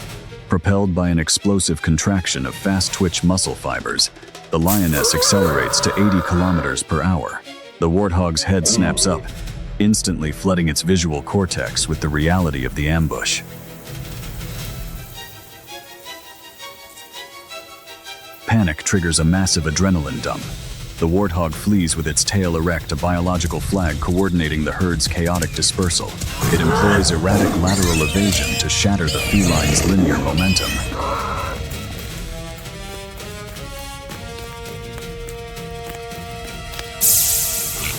Propelled by an explosive contraction of fast-twitch muscle fibers, the lioness accelerates to 80 kilometers per hour. The warthog's head snaps up, instantly flooding its visual cortex with the reality of the ambush. Panic triggers a massive adrenaline dump. The warthog flees with its tail erect, a biological flag coordinating the herd's chaotic dispersal. It employs erratic lateral evasion to shatter the feline's linear momentum.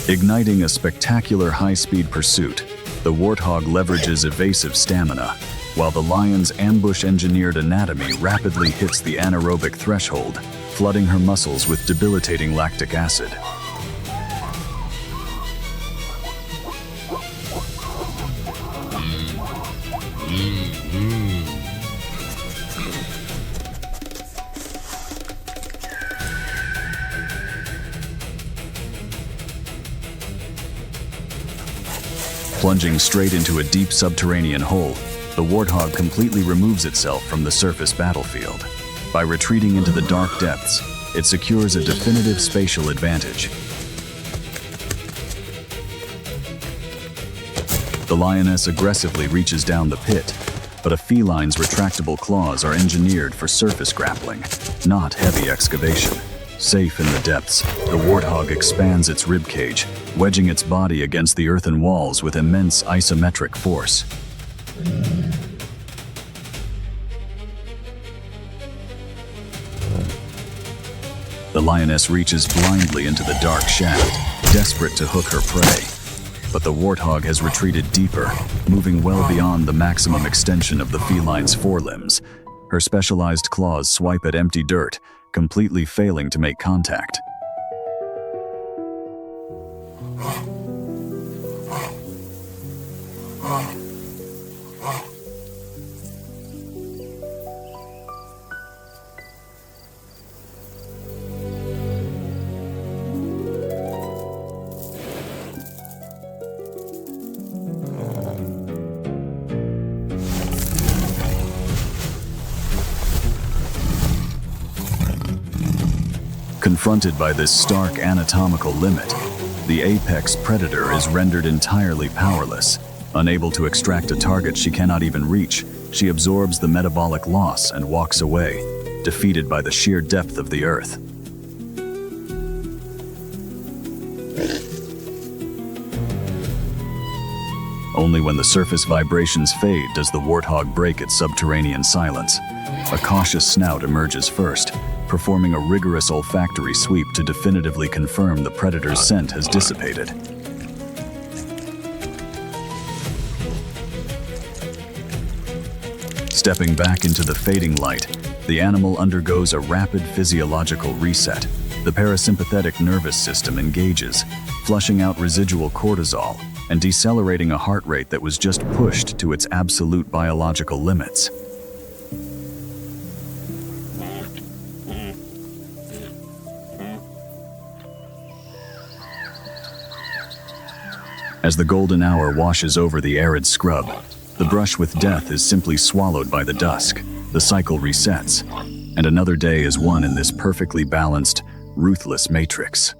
Igniting a spectacular high-speed pursuit, the warthog leverages evasive stamina, while the lion's ambush-engineered anatomy rapidly hits the anaerobic threshold, flooding her muscles with debilitating lactic acid. Plunging straight into a deep subterranean hole, the warthog completely removes itself from the surface battlefield. By retreating into the dark depths, it secures a definitive spatial advantage. The lioness aggressively reaches down the pit, but a feline's retractable claws are engineered for surface grappling, not heavy excavation. Safe in the depths, the warthog expands its ribcage, wedging its body against the earthen walls with immense isometric force. The lioness reaches blindly into the dark shaft, desperate to hook her prey. But the warthog has retreated deeper, moving well beyond the maximum extension of the feline's forelimbs. Her specialized claws swipe at empty dirt, completely failing to make contact. Confronted by this stark anatomical limit, the apex predator is rendered entirely powerless. Unable to extract a target she cannot even reach, she absorbs the metabolic loss and walks away, defeated by the sheer depth of the earth. Only when the surface vibrations fade does the warthog break its subterranean silence. A cautious snout emerges first, performing a rigorous olfactory sweep to definitively confirm the predator's scent has dissipated. Stepping back into the fading light, the animal undergoes a rapid physiological reset. The parasympathetic nervous system engages, flushing out residual cortisol and decelerating a heart rate that was just pushed to its absolute biological limits. As the golden hour washes over the arid scrub, the brush with death is simply swallowed by the dusk. The cycle resets, and another day is won in this perfectly balanced, ruthless matrix.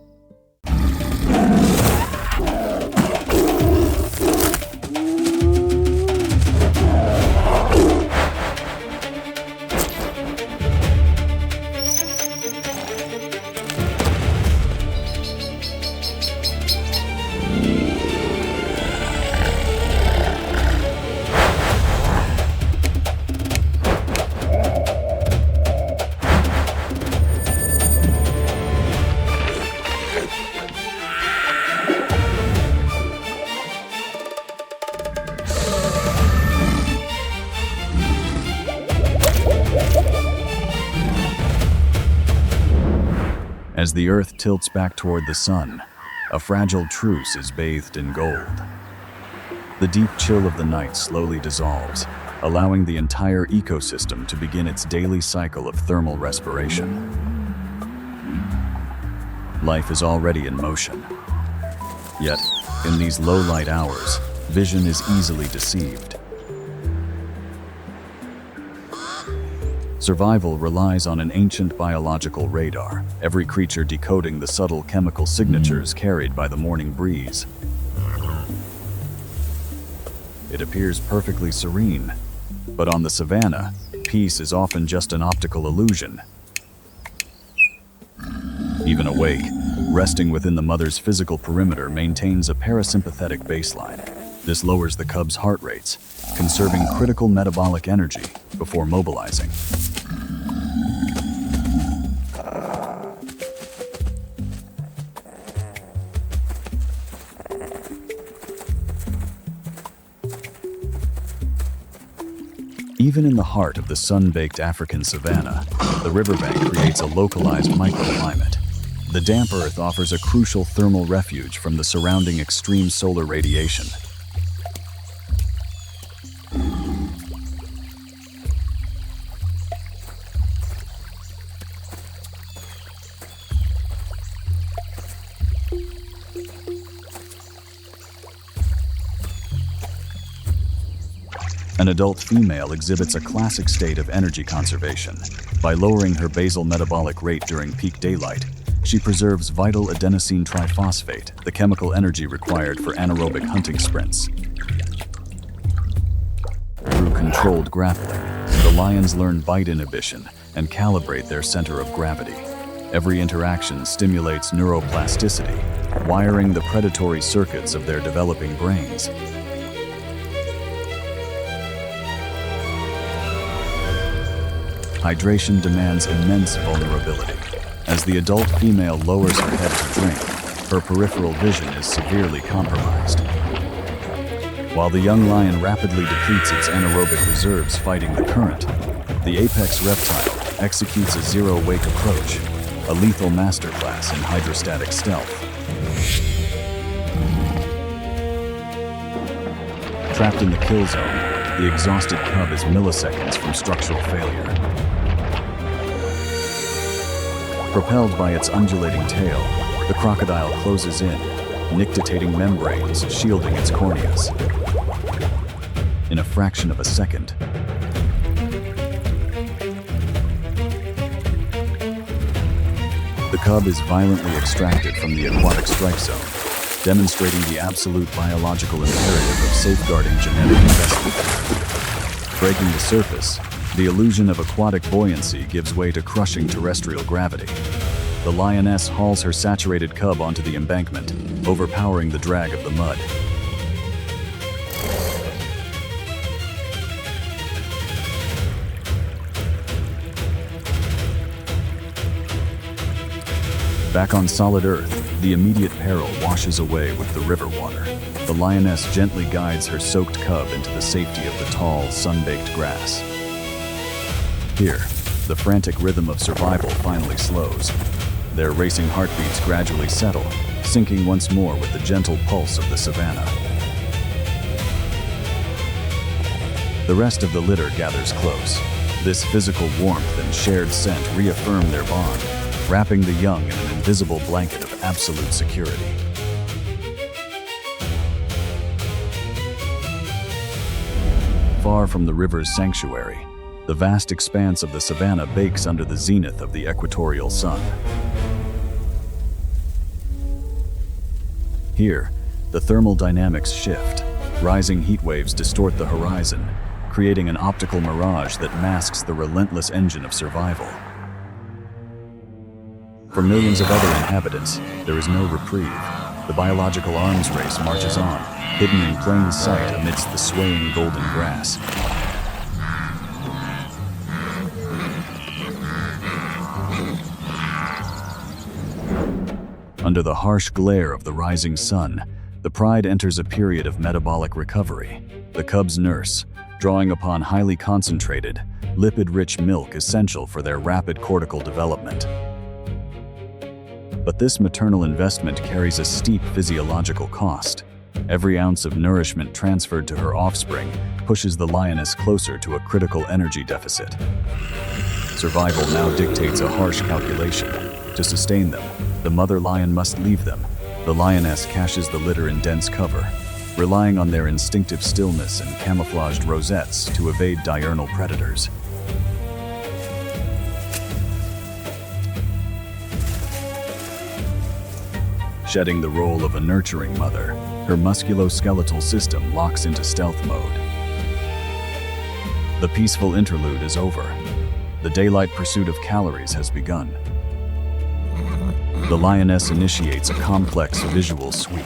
As the earth tilts back toward the sun, a fragile truce is bathed in gold. The deep chill of the night slowly dissolves, allowing the entire ecosystem to begin its daily cycle of thermal respiration. Life is already in motion. Yet, in these low-light hours, vision is easily deceived. Survival relies on an ancient biological radar, every creature decoding the subtle chemical signatures carried by the morning breeze. It appears perfectly serene, but on the savannah, peace is often just an optical illusion. Even awake, resting within the mother's physical perimeter maintains a parasympathetic baseline. This lowers the cub's heart rates, conserving critical metabolic energy before mobilizing. Even in the heart of the sun-baked African savanna, the riverbank creates a localized microclimate. The damp earth offers a crucial thermal refuge from the surrounding extreme solar radiation. An adult female exhibits a classic state of energy conservation. By lowering her basal metabolic rate during peak daylight, she preserves vital adenosine triphosphate, the chemical energy required for anaerobic hunting sprints. Through controlled grappling, the lions learn bite inhibition and calibrate their center of gravity. Every interaction stimulates neuroplasticity, wiring the predatory circuits of their developing brains. Hydration demands immense vulnerability. As the adult female lowers her head to drink, her peripheral vision is severely compromised. While the young lion rapidly depletes its anaerobic reserves fighting the current, the apex reptile executes a zero-wake approach, a lethal masterclass in hydrostatic stealth. Trapped in the kill zone, the exhausted cub is milliseconds from structural failure. Propelled by its undulating tail, the crocodile closes in, nictitating membranes shielding its corneas. In a fraction of a second, the cub is violently extracted from the aquatic strike zone, demonstrating the absolute biological imperative of safeguarding genetic investment. Breaking the surface, the illusion of aquatic buoyancy gives way to crushing terrestrial gravity. The lioness hauls her saturated cub onto the embankment, overpowering the drag of the mud. Back on solid earth, the immediate peril washes away with the river water. The lioness gently guides her soaked cub into the safety of the tall, sun-baked grass. Here, the frantic rhythm of survival finally slows. Their racing heartbeats gradually settle, syncing once more with the gentle pulse of the savannah. The rest of the litter gathers close. This physical warmth and shared scent reaffirm their bond, wrapping the young in an invisible blanket of absolute security. Far from the river's sanctuary, the vast expanse of the savanna bakes under the zenith of the equatorial sun. Here, the thermal dynamics shift. Rising heat waves distort the horizon, creating an optical mirage that masks the relentless engine of survival. For millions of other inhabitants, there is no reprieve. The biological arms race marches on, hidden in plain sight amidst the swaying golden grass. Under the harsh glare of the rising sun, the pride enters a period of metabolic recovery. The cub's nurse, drawing upon highly concentrated, lipid-rich milk essential for their rapid cortical development. But this maternal investment carries a steep physiological cost. Every ounce of nourishment transferred to her offspring pushes the lioness closer to a critical energy deficit. Survival now dictates a harsh calculation. To sustain them, the mother lion must leave them. The lioness caches the litter in dense cover, relying on their instinctive stillness and camouflaged rosettes to evade diurnal predators. Shedding the role of a nurturing mother, her musculoskeletal system locks into stealth mode. The peaceful interlude is over. The daylight pursuit of calories has begun. The lioness initiates a complex visual sweep.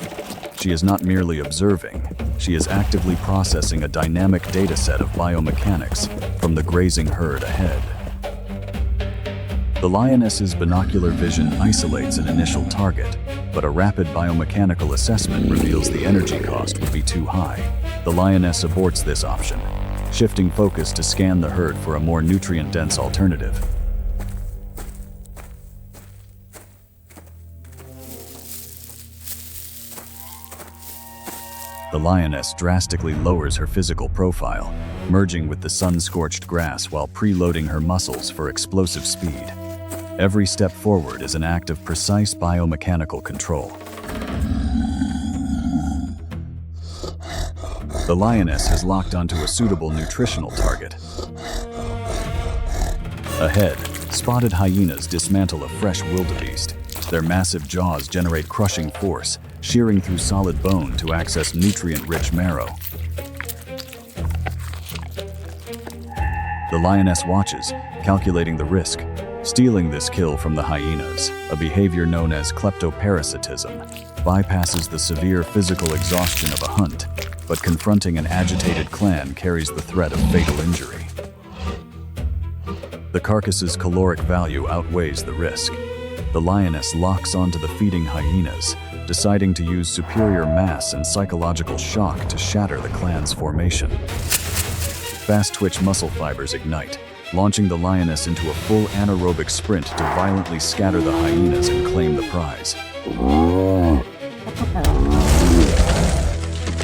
She is not merely observing, she is actively processing a dynamic dataset of biomechanics from the grazing herd ahead. The lioness's binocular vision isolates an initial target, but a rapid biomechanical assessment reveals the energy cost would be too high. The lioness aborts this option, shifting focus to scan the herd for a more nutrient-dense alternative. The lioness drastically lowers her physical profile, merging with the sun-scorched grass while preloading her muscles for explosive speed. Every step forward is an act of precise biomechanical control. The lioness has locked onto a suitable nutritional target. Ahead, spotted hyenas dismantle a fresh wildebeest. Their massive jaws generate crushing force, shearing through solid bone to access nutrient-rich marrow. The lioness watches, calculating the risk, stealing this kill from the hyenas. A behavior known as kleptoparasitism bypasses the severe physical exhaustion of a hunt, but confronting an agitated clan carries the threat of fatal injury. The carcass's caloric value outweighs the risk. The lioness locks onto the feeding hyenas, deciding to use superior mass and psychological shock to shatter the clan's formation. Fast-twitch muscle fibers ignite, launching the lioness into a full anaerobic sprint to violently scatter the hyenas and claim the prize.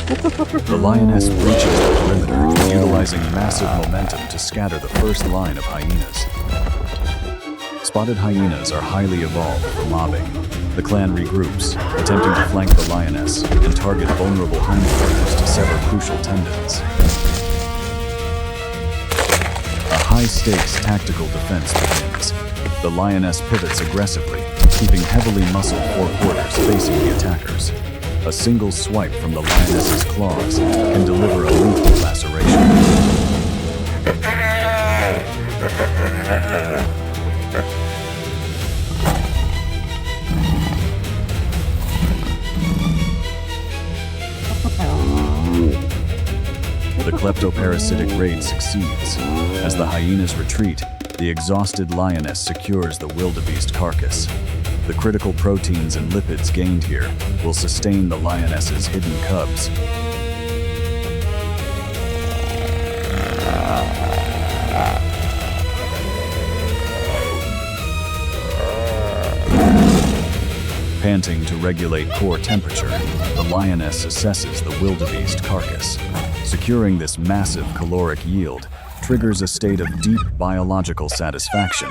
The lioness breaches the perimeter, utilizing massive momentum to scatter the first line of hyenas. Spotted hyenas are highly evolved for mobbing. The clan regroups, attempting to flank the lioness and target vulnerable hindquarters to sever crucial tendons. A high-stakes tactical defense begins. The lioness pivots aggressively, keeping heavily muscled forequarters facing the attackers. A single swipe from the lioness's claws can deliver a lethal laceration. The kleptoparasitic raid succeeds. As the hyenas retreat, the exhausted lioness secures the wildebeest carcass. The critical proteins and lipids gained here will sustain the lioness's hidden cubs. Panting to regulate core temperature, the lioness assesses the wildebeest carcass. Securing this massive caloric yield triggers a state of deep biological satisfaction.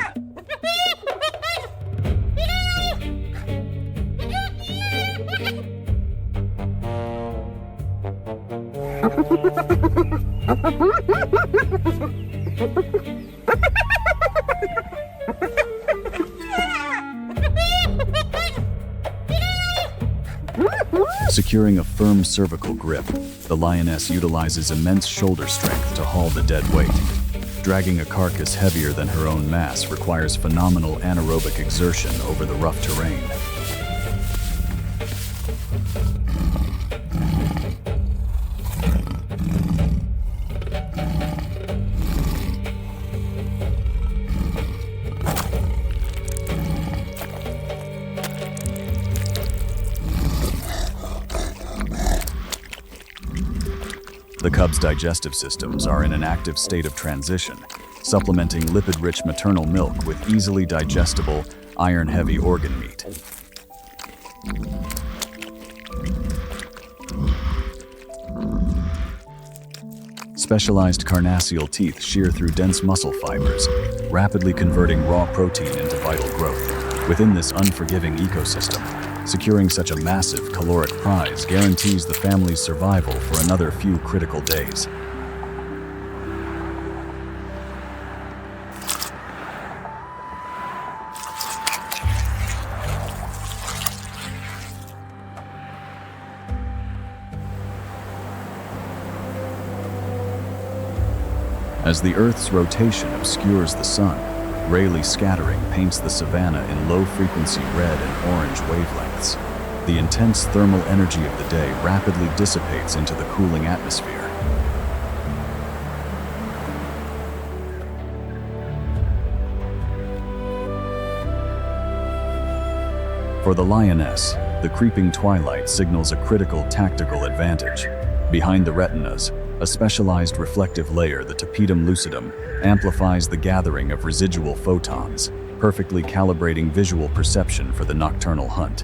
Securing a firm cervical grip, the lioness utilizes immense shoulder strength to haul the dead weight. Dragging a carcass heavier than her own mass requires phenomenal anaerobic exertion over the rough terrain. The cub's digestive systems are in an active state of transition, supplementing lipid-rich maternal milk with easily digestible, iron-heavy organ meat. Specialized carnassial teeth shear through dense muscle fibers, rapidly converting raw protein into vital growth. Within this unforgiving ecosystem, securing such a massive caloric prize guarantees the family's survival for another few critical days. As the Earth's rotation obscures the sun, Rayleigh scattering paints the savanna in low-frequency red and orange wavelengths. The intense thermal energy of the day rapidly dissipates into the cooling atmosphere. For the lioness, the creeping twilight signals a critical tactical advantage. Behind the retinas, a specialized reflective layer, the tapetum lucidum, amplifies the gathering of residual photons, perfectly calibrating visual perception for the nocturnal hunt.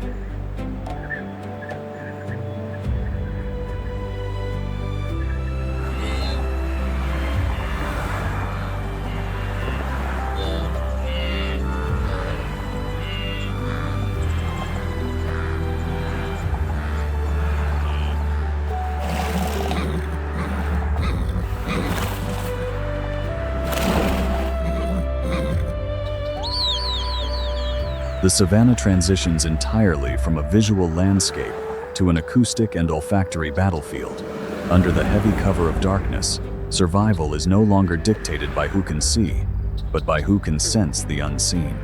The savanna transitions entirely from a visual landscape to an acoustic and olfactory battlefield. Under the heavy cover of darkness, survival is no longer dictated by who can see, but by who can sense the unseen.